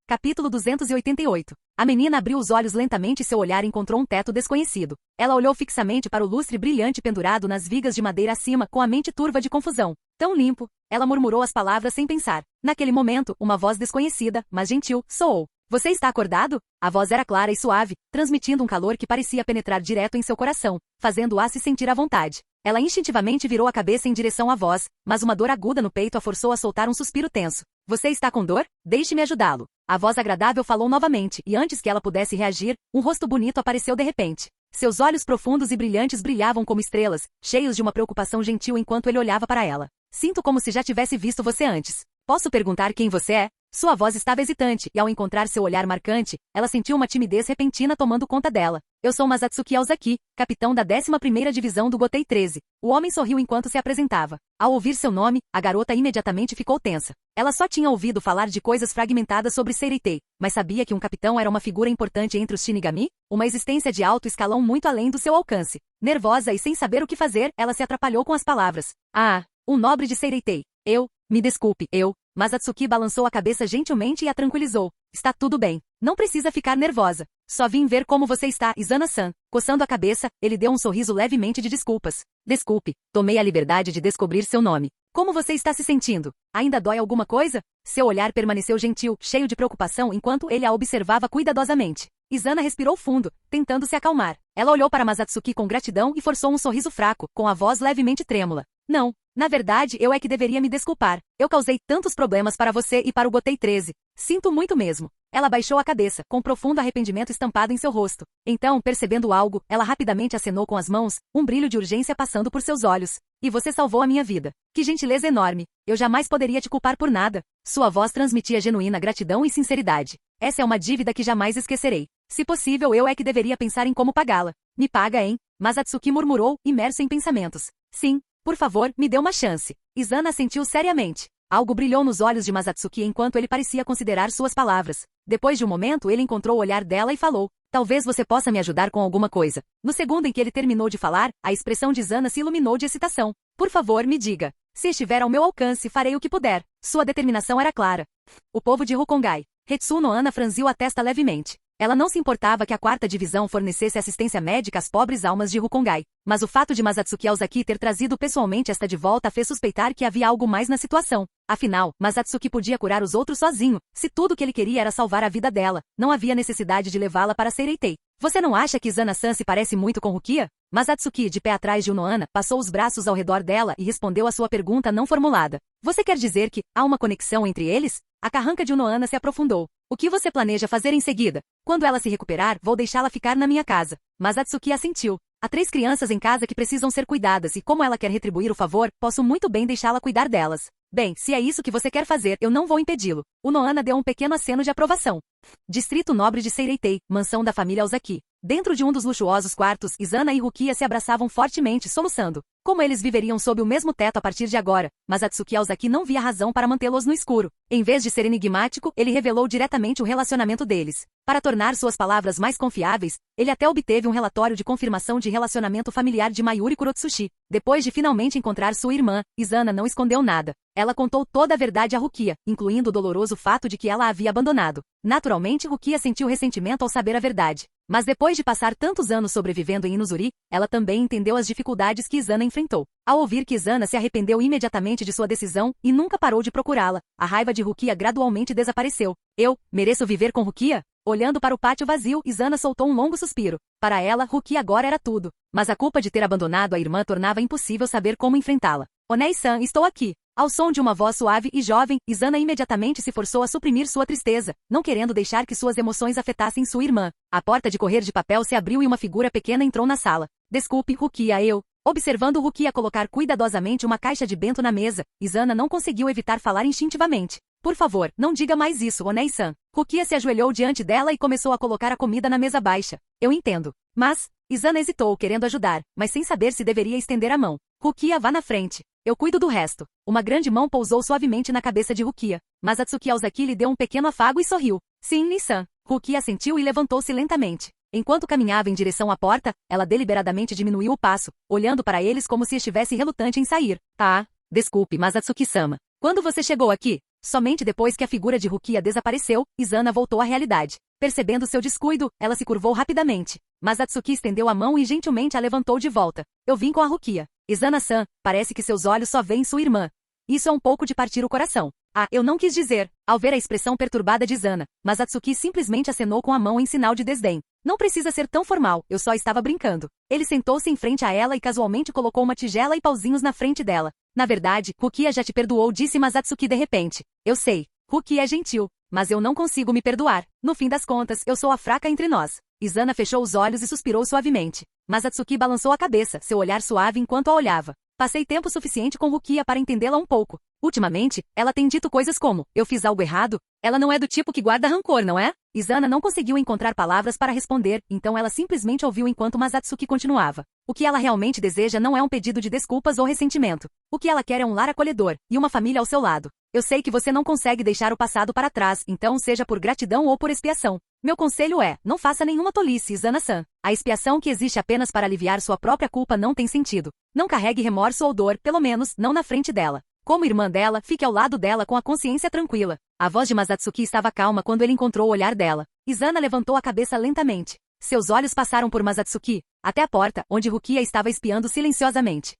Capítulo 288. A menina abriu os olhos lentamente e seu olhar encontrou um teto desconhecido. Ela olhou fixamente para o lustre brilhante pendurado nas vigas de madeira acima, com a mente turva de confusão. Tão limpo. Ela murmurou as palavras sem pensar. Naquele momento, uma voz desconhecida, mas gentil, soou. Você está acordado? A voz era clara e suave, transmitindo um calor que parecia penetrar direto em seu coração, fazendo-a se sentir à vontade. Ela instintivamente virou a cabeça em direção à voz, mas uma dor aguda no peito a forçou a soltar um suspiro tenso. Você está com dor? Deixe-me ajudá-lo. A voz agradável falou novamente, e antes que ela pudesse reagir, um rosto bonito apareceu de repente. Seus olhos profundos e brilhantes brilhavam como estrelas, cheios de uma preocupação gentil enquanto ele olhava para ela. Sinto como se já tivesse visto você antes. Posso perguntar quem você é? Sua voz estava hesitante, e ao encontrar seu olhar marcante, ela sentiu uma timidez repentina tomando conta dela. Eu sou Masatsuki Aozaki, capitão da 11ª Divisão do Gotei 13. O homem sorriu enquanto se apresentava. Ao ouvir seu nome, a garota imediatamente ficou tensa. Ela só tinha ouvido falar de coisas fragmentadas sobre Seireitei, mas sabia que um capitão era uma figura importante entre os Shinigami? Uma existência de alto escalão muito além do seu alcance. Nervosa e sem saber o que fazer, ela se atrapalhou com as palavras. Ah, um nobre de Seireitei. Me desculpe, Mas Atsuki balançou a cabeça gentilmente e a tranquilizou. Está tudo bem. Não precisa ficar nervosa. Só vim ver como você está, Izana-san. Coçando a cabeça, ele deu um sorriso levemente de desculpas. Desculpe, tomei a liberdade de descobrir seu nome. Como você está se sentindo? Ainda dói alguma coisa? Seu olhar permaneceu gentil, cheio de preocupação enquanto ele a observava cuidadosamente. Izana respirou fundo, tentando se acalmar. Ela olhou para Masatsuki com gratidão e forçou um sorriso fraco, com a voz levemente trêmula. Não. Na verdade, eu é que deveria me desculpar. Eu causei tantos problemas para você e para o Gotei 13. Sinto muito mesmo. Ela baixou a cabeça, com profundo arrependimento estampado em seu rosto. Então, percebendo algo, ela rapidamente acenou com as mãos, um brilho de urgência passando por seus olhos. E você salvou a minha vida. Que gentileza enorme. Eu jamais poderia te culpar por nada. Sua voz transmitia genuína gratidão e sinceridade. Essa é uma dívida que jamais esquecerei. Se possível, eu é que deveria pensar em como pagá-la. Me paga, hein? Mas Atsuki murmurou, imerso em pensamentos. Sim. Por favor, me dê uma chance. Izana assentiu seriamente. Algo brilhou nos olhos de Masatsuki enquanto ele parecia considerar suas palavras. Depois de um momento, ele encontrou o olhar dela e falou. Talvez você possa me ajudar com alguma coisa. No segundo em que ele terminou de falar, a expressão de Izana se iluminou de excitação. Por favor, me diga. Se estiver ao meu alcance, farei o que puder. Sua determinação era clara. O povo de Rukongai. Hetsu no Ana franziu a testa levemente. Ela não se importava que a 4ª Divisão fornecesse assistência médica às pobres almas de Rukongai, mas o fato de Masatsuki Aozaki ter trazido pessoalmente esta de volta fez suspeitar que havia algo mais na situação. Afinal, Masatsuki podia curar os outros sozinho. Se tudo que ele queria era salvar a vida dela, não havia necessidade de levá-la para Seireitei. Você não acha que Izana-san se parece muito com Rukia? Masatsuki, de pé atrás de Unohana, passou os braços ao redor dela e respondeu à sua pergunta não formulada. Você quer dizer que há uma conexão entre eles? A carranca de Unohana se aprofundou. O que você planeja fazer em seguida? Quando ela se recuperar, vou deixá-la ficar na minha casa. Mas Atsuki assentiu. Há 3 crianças em casa que precisam ser cuidadas e como ela quer retribuir o favor, posso muito bem deixá-la cuidar delas. Bem, se é isso que você quer fazer, eu não vou impedi-lo. Unohana deu um pequeno aceno de aprovação. Distrito Nobre de Seireitei, mansão da família Aozaki. Dentro de um dos luxuosos quartos, Izana e Rukia se abraçavam fortemente, soluçando. Como eles viveriam sob o mesmo teto a partir de agora, mas Atsuki Aozaki não via razão para mantê-los no escuro. Em vez de ser enigmático, ele revelou diretamente o relacionamento deles. Para tornar suas palavras mais confiáveis, ele até obteve um relatório de confirmação de relacionamento familiar de Mayuri Kurotsushi. Depois de finalmente encontrar sua irmã, Izana não escondeu nada. Ela contou toda a verdade a Rukia, incluindo o doloroso fato de que ela a havia abandonado. Naturalmente, Rukia sentiu ressentimento ao saber a verdade. Mas depois de passar tantos anos sobrevivendo em Inuzuri, ela também entendeu as dificuldades que Izana enfrentou. Ao ouvir que Izana se arrependeu imediatamente de sua decisão e nunca parou de procurá-la, a raiva de Rukia gradualmente desapareceu. Eu mereço viver com Rukia? Olhando para o pátio vazio, Izana soltou um longo suspiro. Para ela, Rukia agora era tudo. Mas a culpa de ter abandonado a irmã tornava impossível saber como enfrentá-la. Onei-san, estou aqui. Ao som de uma voz suave e jovem, Izana imediatamente se forçou a suprimir sua tristeza, não querendo deixar que suas emoções afetassem sua irmã. A porta de correr de papel se abriu e uma figura pequena entrou na sala. Desculpe, Rukia, eu... Observando Rukia colocar cuidadosamente uma caixa de bento na mesa, Izana não conseguiu evitar falar instintivamente. Por favor, não diga mais isso, Onei-san. Rukia se ajoelhou diante dela e começou a colocar a comida na mesa baixa. Eu entendo. Mas... Izana hesitou, querendo ajudar, mas sem saber se deveria estender a mão. Rukia, vá na frente. Eu cuido do resto. Uma grande mão pousou suavemente na cabeça de Rukia. Mas Atsuki Aozaki lhe deu um pequeno afago e sorriu. Sim, Nissan. Rukia assentiu e levantou-se lentamente. Enquanto caminhava em direção à porta, ela deliberadamente diminuiu o passo, olhando para eles como se estivesse relutante em sair. Ah, desculpe, mas Atsuki-sama. Quando você chegou aqui? Somente depois que a figura de Rukia desapareceu, Izana voltou à realidade. Percebendo seu descuido, ela se curvou rapidamente. Mas Atsuki estendeu a mão e gentilmente a levantou de volta. Eu vim com a Rukia. Izana-san, parece que seus olhos só veem sua irmã. Isso é um pouco de partir o coração. Ah, eu não quis dizer, ao ver a expressão perturbada de Izana, mas Atsuki simplesmente acenou com a mão em sinal de desdém. Não precisa ser tão formal, eu só estava brincando. Ele sentou-se em frente a ela e casualmente colocou uma tigela e pauzinhos na frente dela. Na verdade, Rukia já te perdoou, disse Masatsuki de repente. Eu sei, Rukia é gentil, mas eu não consigo me perdoar. No fim das contas, eu sou a fraca entre nós. Izana fechou os olhos e suspirou suavemente. Masatsuki balançou a cabeça, seu olhar suave enquanto a olhava. Passei tempo suficiente com Rukia para entendê-la um pouco. Ultimamente, ela tem dito coisas como, eu fiz algo errado? Ela não é do tipo que guarda rancor, não é? Izana não conseguiu encontrar palavras para responder, então ela simplesmente ouviu enquanto Masatsuki continuava. O que ela realmente deseja não é um pedido de desculpas ou ressentimento. O que ela quer é um lar acolhedor, e uma família ao seu lado. Eu sei que você não consegue deixar o passado para trás, então seja por gratidão ou por expiação. Meu conselho é, não faça nenhuma tolice, Izana-san. A expiação que existe apenas para aliviar sua própria culpa não tem sentido. Não carregue remorso ou dor, pelo menos, não na frente dela. Como irmã dela, fique ao lado dela com a consciência tranquila. A voz de Masatsuki estava calma quando ele encontrou o olhar dela. Izana levantou a cabeça lentamente. Seus olhos passaram por Masatsuki, até a porta, onde Rukia estava espiando silenciosamente.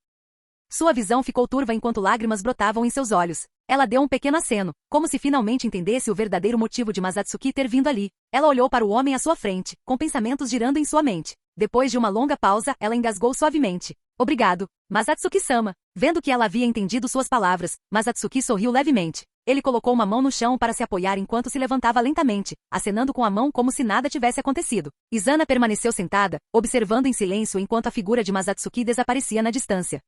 Sua visão ficou turva enquanto lágrimas brotavam em seus olhos. Ela deu um pequeno aceno, como se finalmente entendesse o verdadeiro motivo de Masatsuki ter vindo ali. Ela olhou para o homem à sua frente, com pensamentos girando em sua mente. Depois de uma longa pausa, ela engasgou suavemente. Obrigado, Masatsuki-sama. Vendo que ela havia entendido suas palavras, Masatsuki sorriu levemente. Ele colocou uma mão no chão para se apoiar enquanto se levantava lentamente, acenando com a mão como se nada tivesse acontecido. Izana permaneceu sentada, observando em silêncio enquanto a figura de Masatsuki desaparecia na distância.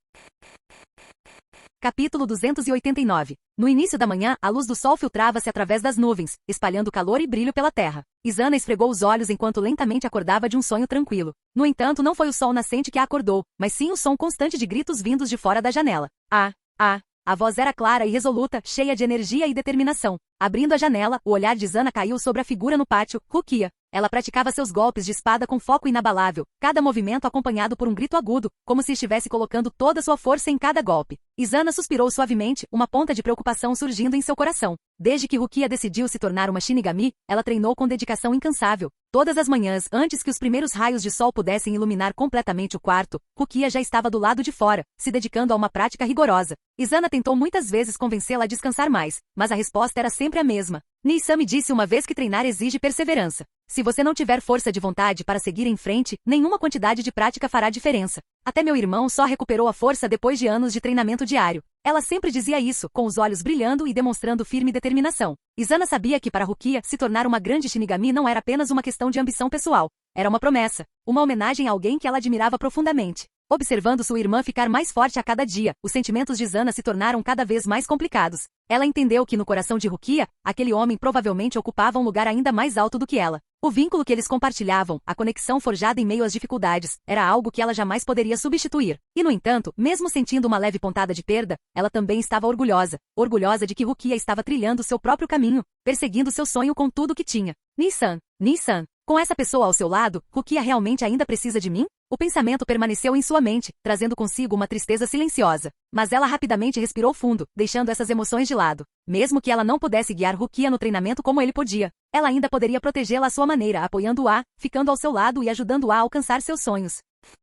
Capítulo 289. No início da manhã, a luz do sol filtrava-se através das nuvens, espalhando calor e brilho pela terra. Izana esfregou os olhos enquanto lentamente acordava de um sonho tranquilo. No entanto, não foi o sol nascente que a acordou, mas sim o som constante de gritos vindos de fora da janela. A voz era clara e resoluta, cheia de energia e determinação. Abrindo a janela, o olhar de Izana caiu sobre a figura no pátio, Rukia. Ela praticava seus golpes de espada com foco inabalável, cada movimento acompanhado por um grito agudo, como se estivesse colocando toda sua força em cada golpe. Izana suspirou suavemente, uma ponta de preocupação surgindo em seu coração. Desde que Rukia decidiu se tornar uma Shinigami, ela treinou com dedicação incansável. Todas as manhãs, antes que os primeiros raios de sol pudessem iluminar completamente o quarto, Rukia já estava do lado de fora, se dedicando a uma prática rigorosa. Izana tentou muitas vezes convencê-la a descansar mais, mas a resposta era sempre a mesma. Nissan me disse uma vez que treinar exige perseverança. Se você não tiver força de vontade para seguir em frente, nenhuma quantidade de prática fará diferença. Até meu irmão só recuperou a força depois de anos de treinamento diário. Ela sempre dizia isso, com os olhos brilhando e demonstrando firme determinação. Izana sabia que para Rukia, se tornar uma grande Shinigami não era apenas uma questão de ambição pessoal. Era uma promessa, uma homenagem a alguém que ela admirava profundamente. Observando sua irmã ficar mais forte a cada dia, os sentimentos de Izana se tornaram cada vez mais complicados. Ela entendeu que no coração de Rukia, aquele homem provavelmente ocupava um lugar ainda mais alto do que ela. O vínculo que eles compartilhavam, a conexão forjada em meio às dificuldades, era algo que ela jamais poderia substituir. E no entanto, mesmo sentindo uma leve pontada de perda, ela também estava orgulhosa. Orgulhosa de que Rukia estava trilhando seu próprio caminho, perseguindo seu sonho com tudo que tinha. Nissan, Com essa pessoa ao seu lado, Rukia realmente ainda precisa de mim? O pensamento permaneceu em sua mente, trazendo consigo uma tristeza silenciosa. Mas ela rapidamente respirou fundo, deixando essas emoções de lado. Mesmo que ela não pudesse guiar Rukia no treinamento como ele podia, ela ainda poderia protegê-la à sua maneira, apoiando-a, ficando ao seu lado e ajudando-a a alcançar seus sonhos.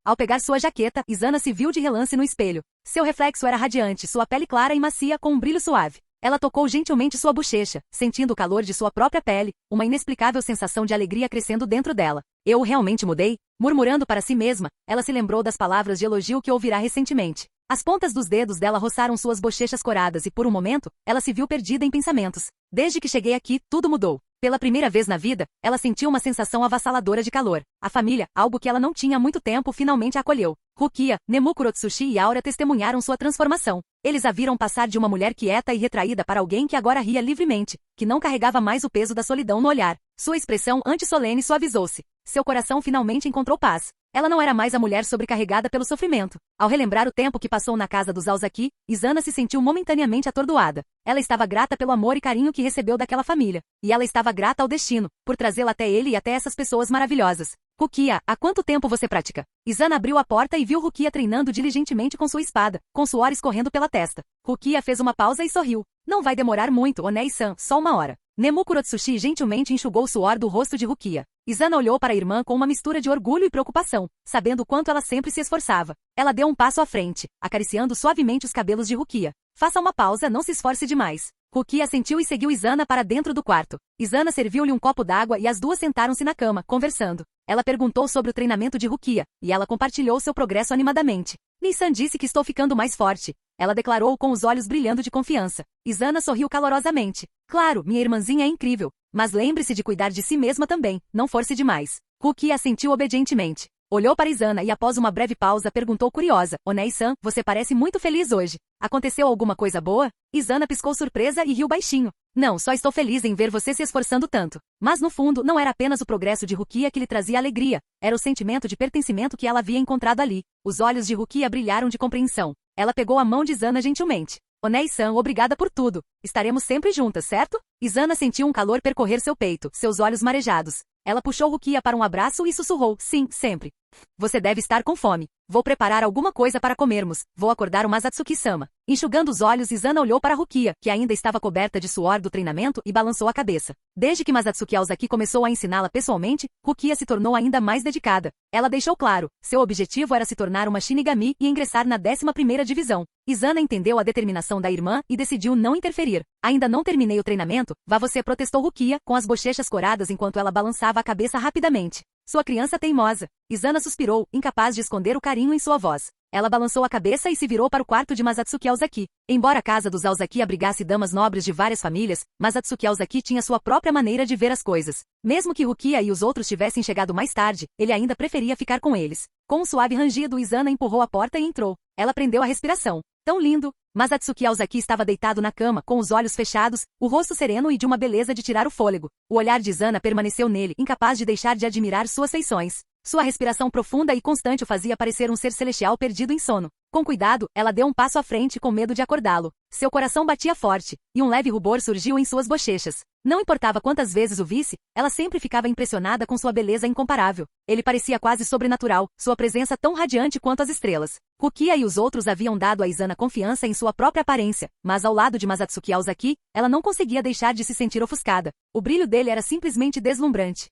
Ao pegar sua jaqueta, Izana se viu de relance no espelho. Seu reflexo era radiante, sua pele clara e macia com um brilho suave. Ela tocou gentilmente sua bochecha, sentindo o calor de sua própria pele, uma inexplicável sensação de alegria crescendo dentro dela. Eu realmente mudei? Murmurando para si mesma, ela se lembrou das palavras de elogio que ouvirá recentemente. As pontas dos dedos dela roçaram suas bochechas coradas e por um momento, ela se viu perdida em pensamentos. Desde que cheguei aqui, tudo mudou. Pela primeira vez na vida, ela sentiu uma sensação avassaladora de calor. A família, algo que ela não tinha há muito tempo, finalmente a acolheu. Rukia, Nemukuro Tsushi e Aura testemunharam sua transformação. Eles a viram passar de uma mulher quieta e retraída para alguém que agora ria livremente, que não carregava mais o peso da solidão no olhar. Sua expressão anti-solene suavizou-se. Seu coração finalmente encontrou paz. Ela não era mais a mulher sobrecarregada pelo sofrimento. Ao relembrar o tempo que passou na casa dos Aozaki, Izana se sentiu momentaneamente atordoada. Ela estava grata pelo amor e carinho que recebeu daquela família. E ela estava grata ao destino, por trazê-la até ele e até essas pessoas maravilhosas. Rukia, há quanto tempo você pratica? Izana abriu a porta e viu Rukia treinando diligentemente com sua espada, com suor escorrendo pela testa. Rukia fez uma pausa e sorriu. Não vai demorar muito, Onei-san, só uma hora. Nemukuro Tsushi gentilmente enxugou o suor do rosto de Rukia. Izana olhou para a irmã com uma mistura de orgulho e preocupação, sabendo o quanto ela sempre se esforçava. Ela deu um passo à frente, acariciando suavemente os cabelos de Rukia. Faça uma pausa, não se esforce demais. Rukia assentiu e seguiu Izana para dentro do quarto. Izana serviu-lhe um copo d'água e as duas sentaram-se na cama, conversando. Ela perguntou sobre o treinamento de Rukia, e ela compartilhou seu progresso animadamente. Nissan disse que estou ficando mais forte. Ela declarou com os olhos brilhando de confiança. Izana sorriu calorosamente. Claro, minha irmãzinha é incrível. Mas lembre-se de cuidar de si mesma também, não force demais. Rukia assentiu obedientemente. Olhou para Izana e após uma breve pausa perguntou curiosa. Onei-san, você parece muito feliz hoje. Aconteceu alguma coisa boa? Izana piscou surpresa e riu baixinho. Não, só estou feliz em ver você se esforçando tanto. Mas no fundo, não era apenas o progresso de Rukia que lhe trazia alegria. Era o sentimento de pertencimento que ela havia encontrado ali. Os olhos de Rukia brilharam de compreensão. Ela pegou a mão de Izana gentilmente. Onei-san, obrigada por tudo. Estaremos sempre juntas, certo? Izana sentiu um calor percorrer seu peito, seus olhos marejados. Ela puxou Rukia para um abraço e sussurrou, sim, sempre. Você deve estar com fome. Vou preparar alguma coisa para comermos. Vou acordar o Masatsuki-sama. Enxugando os olhos, Izana olhou para Rukia, que ainda estava coberta de suor do treinamento, e balançou a cabeça. Desde que Masatsuki Aozaki começou a ensiná-la pessoalmente, Rukia se tornou ainda mais dedicada. Ela deixou claro, seu objetivo era se tornar uma Shinigami e ingressar na 11ª divisão. Izana entendeu a determinação da irmã e decidiu não interferir. Ainda não terminei o treinamento, vá você, protestou Rukia, com as bochechas coradas enquanto ela balançava a cabeça rapidamente. Sua criança teimosa. Izana suspirou, incapaz de esconder o carinho em sua voz. Ela balançou a cabeça e se virou para o quarto de Masatsuki Aozaki. Embora a casa dos Aozaki abrigasse damas nobres de várias famílias, Masatsuki Aozaki tinha sua própria maneira de ver as coisas. Mesmo que Rukia e os outros tivessem chegado mais tarde, ele ainda preferia ficar com eles. Com um suave rangido, Izana empurrou a porta e entrou. Ela prendeu a respiração. Tão lindo! Masatsuki Aozaki estava deitado na cama, com os olhos fechados, o rosto sereno e de uma beleza de tirar o fôlego. O olhar de Izana permaneceu nele, incapaz de deixar de admirar suas feições. Sua respiração profunda e constante o fazia parecer um ser celestial perdido em sono. Com cuidado, ela deu um passo à frente com medo de acordá-lo. Seu coração batia forte, e um leve rubor surgiu em suas bochechas. Não importava quantas vezes o visse, ela sempre ficava impressionada com sua beleza incomparável. Ele parecia quase sobrenatural, sua presença tão radiante quanto as estrelas. Rukia e os outros haviam dado a Izana confiança em sua própria aparência, mas ao lado de Masatsuki Aozaki, ela não conseguia deixar de se sentir ofuscada. O brilho dele era simplesmente deslumbrante.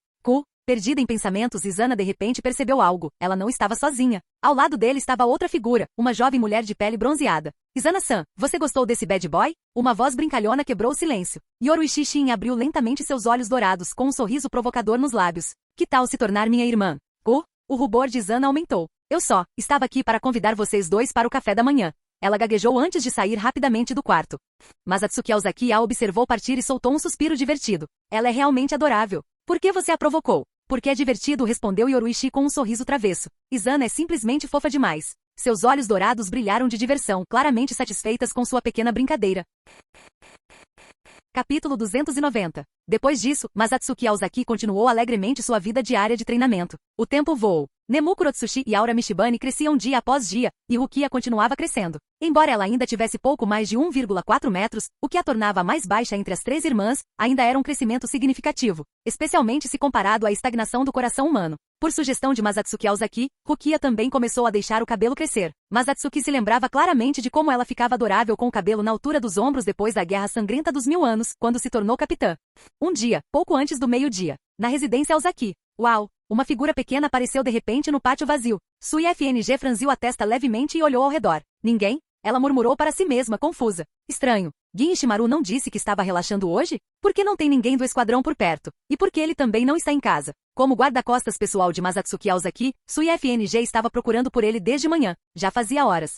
Perdida em pensamentos, Izana de repente percebeu algo. Ela não estava sozinha. Ao lado dele estava outra figura, uma jovem mulher de pele bronzeada. Izana-san, você gostou desse bad boy? Uma voz brincalhona quebrou o silêncio. Yoruichi Shin abriu lentamente seus olhos dourados com um sorriso provocador nos lábios. Que tal se tornar minha irmã? O rubor de Izana aumentou. Eu estava aqui para convidar vocês dois para o café da manhã. Ela gaguejou antes de sair rapidamente do quarto. Masatsuki Aozaki a observou partir e soltou um suspiro divertido. Ela é realmente adorável. Por que você a provocou? Porque é divertido, respondeu Yoruichi com um sorriso travesso. Izana é simplesmente fofa demais. Seus olhos dourados brilharam de diversão, claramente satisfeitas com sua pequena brincadeira. Capítulo 290. Depois disso, Masatsuki Aozaki continuou alegremente sua vida diária de treinamento. O tempo voou. Nemukuro Tsushi e Aura Mishibane cresciam dia após dia, e Rukia continuava crescendo. Embora ela ainda tivesse pouco mais de 1,4 metros, o que a tornava a mais baixa entre as três irmãs, ainda era um crescimento significativo, especialmente se comparado à estagnação do coração humano. Por sugestão de Masatsuki Aozaki, Rukia também começou a deixar o cabelo crescer. Masatsuki se lembrava claramente de como ela ficava adorável com o cabelo na altura dos ombros depois da Guerra Sangrenta dos 1000 anos, quando se tornou capitã. Um dia, pouco antes do meio-dia, na residência Aozaki. Uau! Uma figura pequena apareceu de repente no pátio vazio. Sui FNG franziu a testa levemente e olhou ao redor. Ninguém? Ela murmurou para si mesma, confusa. Estranho. Gin Ishimaru não disse que estava relaxando hoje? Por que não tem ninguém do esquadrão por perto? E por que ele também não está em casa? Como guarda-costas pessoal de Masatsuki Aozaki, Sui FNG estava procurando por ele desde manhã. Já fazia horas.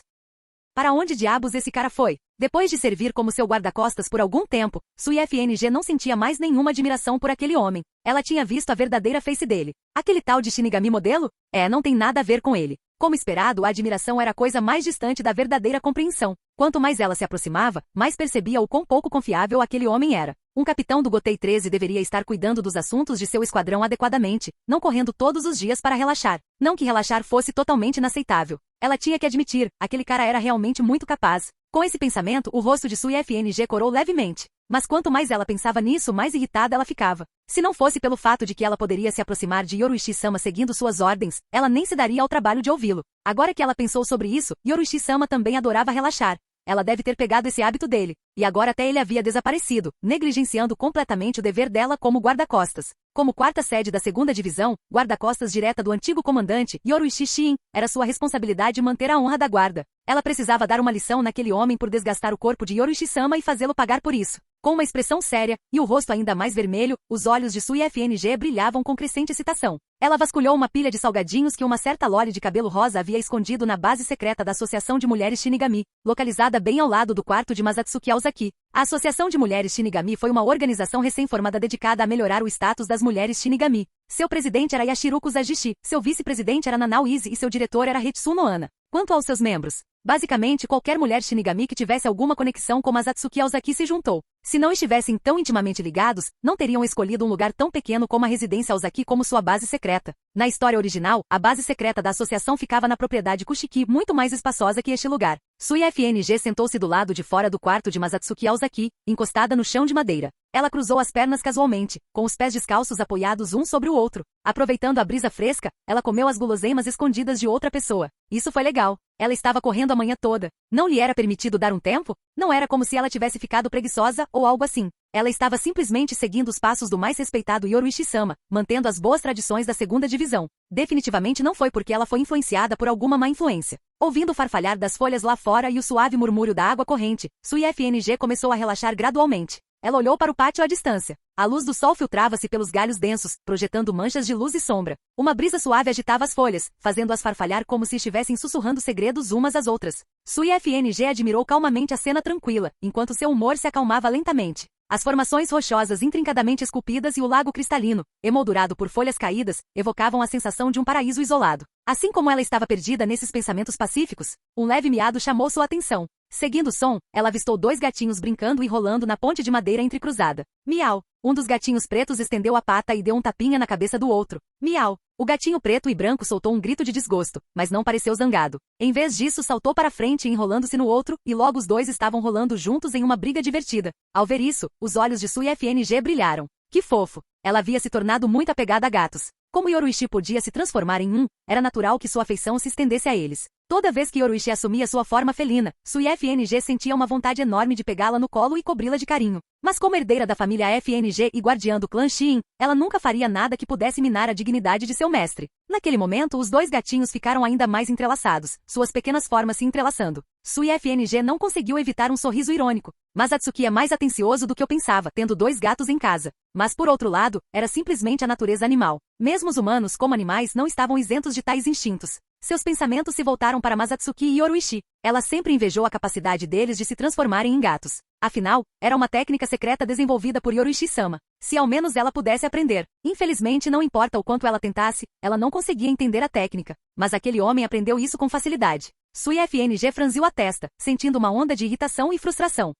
Para onde diabos esse cara foi? Depois de servir como seu guarda-costas por algum tempo, Sui FNG não sentia mais nenhuma admiração por aquele homem. Ela tinha visto a verdadeira face dele. Aquele tal de Shinigami modelo? Não tem nada a ver com ele. Como esperado, a admiração era a coisa mais distante da verdadeira compreensão. Quanto mais ela se aproximava, mais percebia o quão pouco confiável aquele homem era. Um capitão do Gotei 13 deveria estar cuidando dos assuntos de seu esquadrão adequadamente, não correndo todos os dias para relaxar. Não que relaxar fosse totalmente inaceitável. Ela tinha que admitir, aquele cara era realmente muito capaz. Com esse pensamento, o rosto de Sui FNG corou levemente. Mas quanto mais ela pensava nisso, mais irritada ela ficava. Se não fosse pelo fato de que ela poderia se aproximar de Yoruichi-sama seguindo suas ordens, ela nem se daria ao trabalho de ouvi-lo. Agora que ela pensou sobre isso, Yoruichi-sama também adorava relaxar. Ela deve ter pegado esse hábito dele. E agora até ele havia desaparecido, negligenciando completamente o dever dela como guarda-costas. Como quarta sede da 2ª divisão, guarda-costas direta do antigo comandante, Yoruichi Shin, era sua responsabilidade manter a honra da guarda. Ela precisava dar uma lição naquele homem por desgastar o corpo de Yoruichi-sama e fazê-lo pagar por isso. Com uma expressão séria, e o rosto ainda mais vermelho, os olhos de Sui FNG brilhavam com crescente excitação. Ela vasculhou uma pilha de salgadinhos que uma certa lore de cabelo rosa havia escondido na base secreta da Associação de Mulheres Shinigami, localizada bem ao lado do quarto de Masatsuki Aozaki. A Associação de Mulheres Shinigami foi uma organização recém-formada dedicada a melhorar o status das mulheres Shinigami. Seu presidente era Yashiro Kusagishi, seu vice-presidente era Nanao Izzy e seu diretor era Hitsuno Ana. Quanto aos seus membros, basicamente qualquer mulher Shinigami que tivesse alguma conexão com Masatsuki Aozaki se juntou. Se não estivessem tão intimamente ligados, não teriam escolhido um lugar tão pequeno como a residência Aozaki como sua base secreta. Na história original, a base secreta da associação ficava na propriedade Kushiki, muito mais espaçosa que este lugar. Sui FNG sentou-se do lado de fora do quarto de Masatsuki Aozaki, encostada no chão de madeira. Ela cruzou as pernas casualmente, com os pés descalços apoiados um sobre o outro. Aproveitando a brisa fresca, ela comeu as guloseimas escondidas de outra pessoa. Isso foi legal. Ela estava correndo a manhã toda. Não lhe era permitido dar um tempo? Não era como se ela tivesse ficado preguiçosa ou algo assim. Ela estava simplesmente seguindo os passos do mais respeitado Yoruichi-sama, mantendo as boas tradições da 2ª divisão. Definitivamente não foi porque ela foi influenciada por alguma má influência. Ouvindo o farfalhar das folhas lá fora e o suave murmúrio da água corrente, Sui FNG começou a relaxar gradualmente. Ela olhou para o pátio à distância. A luz do sol filtrava-se pelos galhos densos, projetando manchas de luz e sombra. Uma brisa suave agitava as folhas, fazendo-as farfalhar como se estivessem sussurrando segredos umas às outras. Sui FNG admirou calmamente a cena tranquila, enquanto seu humor se acalmava lentamente. As formações rochosas intrincadamente esculpidas e o lago cristalino, emoldurado por folhas caídas, evocavam a sensação de um paraíso isolado. Assim como ela estava perdida nesses pensamentos pacíficos, um leve miado chamou sua atenção. Seguindo o som, ela avistou 2 gatinhos brincando e rolando na ponte de madeira entrecruzada. Miau! Um dos gatinhos pretos estendeu a pata e deu um tapinha na cabeça do outro. Miau! O gatinho preto e branco soltou um grito de desgosto, mas não pareceu zangado. Em vez disso, saltou para frente enrolando-se no outro, e logo os dois estavam rolando juntos em uma briga divertida. Ao ver isso, os olhos de Sui FNG brilharam. Que fofo! Ela havia se tornado muito apegada a gatos. Como Yoruichi podia se transformar em um, era natural que sua afeição se estendesse a eles. Toda vez que Yoruichi assumia sua forma felina, Sui FNG sentia uma vontade enorme de pegá-la no colo e cobri-la de carinho. Mas como herdeira da família FNG e guardiã do clã Shin, ela nunca faria nada que pudesse minar a dignidade de seu mestre. Naquele momento, os 2 gatinhos ficaram ainda mais entrelaçados, suas pequenas formas se entrelaçando. Sui FNG não conseguiu evitar um sorriso irônico. Masatsuki é mais atencioso do que eu pensava, tendo 2 gatos em casa. Mas por outro lado, era simplesmente a natureza animal. Mesmo os humanos como animais não estavam isentos de tais instintos. Seus pensamentos se voltaram para Masatsuki e Yoruichi. Ela sempre invejou a capacidade deles de se transformarem em gatos. Afinal, era uma técnica secreta desenvolvida por Yoruichi-sama. Se ao menos ela pudesse aprender. Infelizmente, não importa o quanto ela tentasse, ela não conseguia entender a técnica. Mas aquele homem aprendeu isso com facilidade. Sui FNG franziu a testa, sentindo uma onda de irritação e frustração.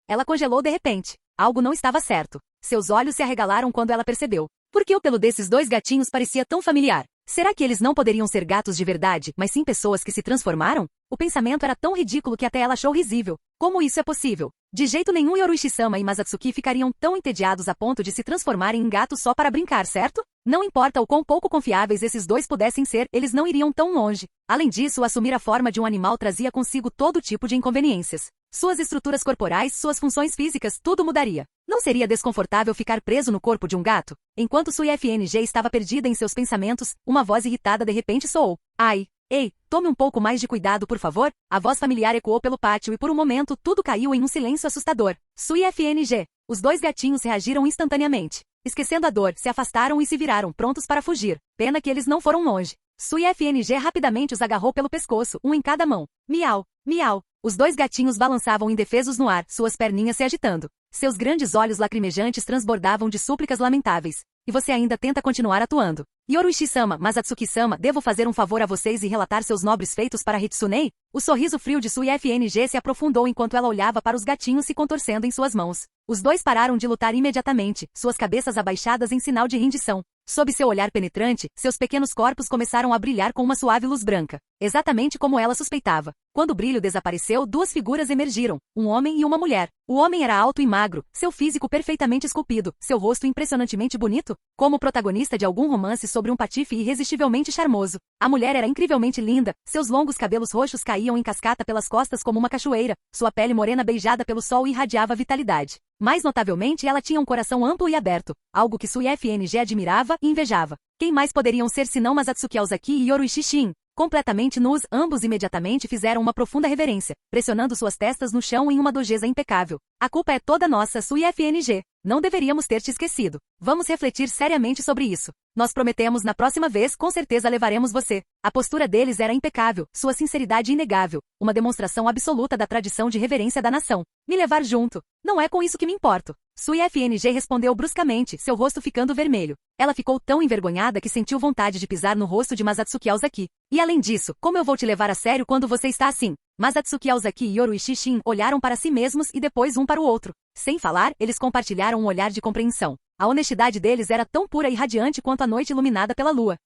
Ela congelou de repente. Algo não estava certo. Seus olhos se arregalaram quando ela percebeu. Por que o pelo desses 2 gatinhos parecia tão familiar? Será que eles não poderiam ser gatos de verdade, mas sim pessoas que se transformaram? O pensamento era tão ridículo que até ela achou risível. Como isso é possível? De jeito nenhum Yoruichi-sama e Masatsuki ficariam tão entediados a ponto de se transformarem em gatos só para brincar, certo? Não importa o quão pouco confiáveis esses dois pudessem ser, eles não iriam tão longe. Além disso, assumir a forma de um animal trazia consigo todo tipo de inconveniências. Suas estruturas corporais, suas funções físicas, tudo mudaria. Não seria desconfortável ficar preso no corpo de um gato? Enquanto Sui FNG estava perdida em seus pensamentos, uma voz irritada de repente soou. Ai! Ei, tome um pouco mais de cuidado, por favor. A voz familiar ecoou pelo pátio e por um momento tudo caiu em um silêncio assustador. Sui FNG. Os dois gatinhos reagiram instantaneamente. Esquecendo a dor, se afastaram e se viraram, prontos para fugir. Pena que eles não foram longe. Sui FNG rapidamente os agarrou pelo pescoço, um em cada mão. Miau, miau. Os dois gatinhos balançavam indefesos no ar, suas perninhas se agitando. Seus grandes olhos lacrimejantes transbordavam de súplicas lamentáveis. E você ainda tenta continuar atuando. Yoruichi-sama, Masatsuki-sama, devo fazer um favor a vocês e relatar seus nobres feitos para Hitsunei? O sorriso frio de Sui FNG se aprofundou enquanto ela olhava para os gatinhos se contorcendo em suas mãos. Os dois pararam de lutar imediatamente, suas cabeças abaixadas em sinal de rendição. Sob seu olhar penetrante, seus pequenos corpos começaram a brilhar com uma suave luz branca. Exatamente como ela suspeitava. Quando o brilho desapareceu, duas figuras emergiram, um homem e uma mulher. O homem era alto e magro, seu físico perfeitamente esculpido, seu rosto impressionantemente bonito, como o protagonista de algum romance sobre um patife irresistivelmente charmoso. A mulher era incrivelmente linda, seus longos cabelos roxos caíam em cascata pelas costas como uma cachoeira, sua pele morena beijada pelo sol irradiava vitalidade. Mais notavelmente, ela tinha um coração amplo e aberto, algo que Sui FNG admirava e invejava. Quem mais poderiam ser senão Masatsuki Aozaki e Yoruichi Shin? Completamente nus, ambos imediatamente fizeram uma profunda reverência, pressionando suas testas no chão em uma dojeza impecável. A culpa é toda nossa, Sui FNG. Não deveríamos ter te esquecido. Vamos refletir seriamente sobre isso. Nós prometemos na próxima vez, com certeza levaremos você. A postura deles era impecável, sua sinceridade inegável, uma demonstração absoluta da tradição de reverência da nação. Me levar junto. Não é com isso que me importo. Sui FNG respondeu bruscamente, seu rosto ficando vermelho. Ela ficou tão envergonhada que sentiu vontade de pisar no rosto de Masatsuki Aozaki. E além disso, como eu vou te levar a sério quando você está assim? Masatsuki Aozaki e Yoruichi Shin olharam para si mesmos e depois um para o outro. Sem falar, eles compartilharam um olhar de compreensão. A honestidade deles era tão pura e radiante quanto a noite iluminada pela lua.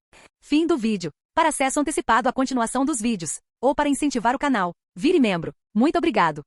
Fim do vídeo. Para acesso antecipado à continuação dos vídeos, ou para incentivar o canal, vire membro. Muito obrigado.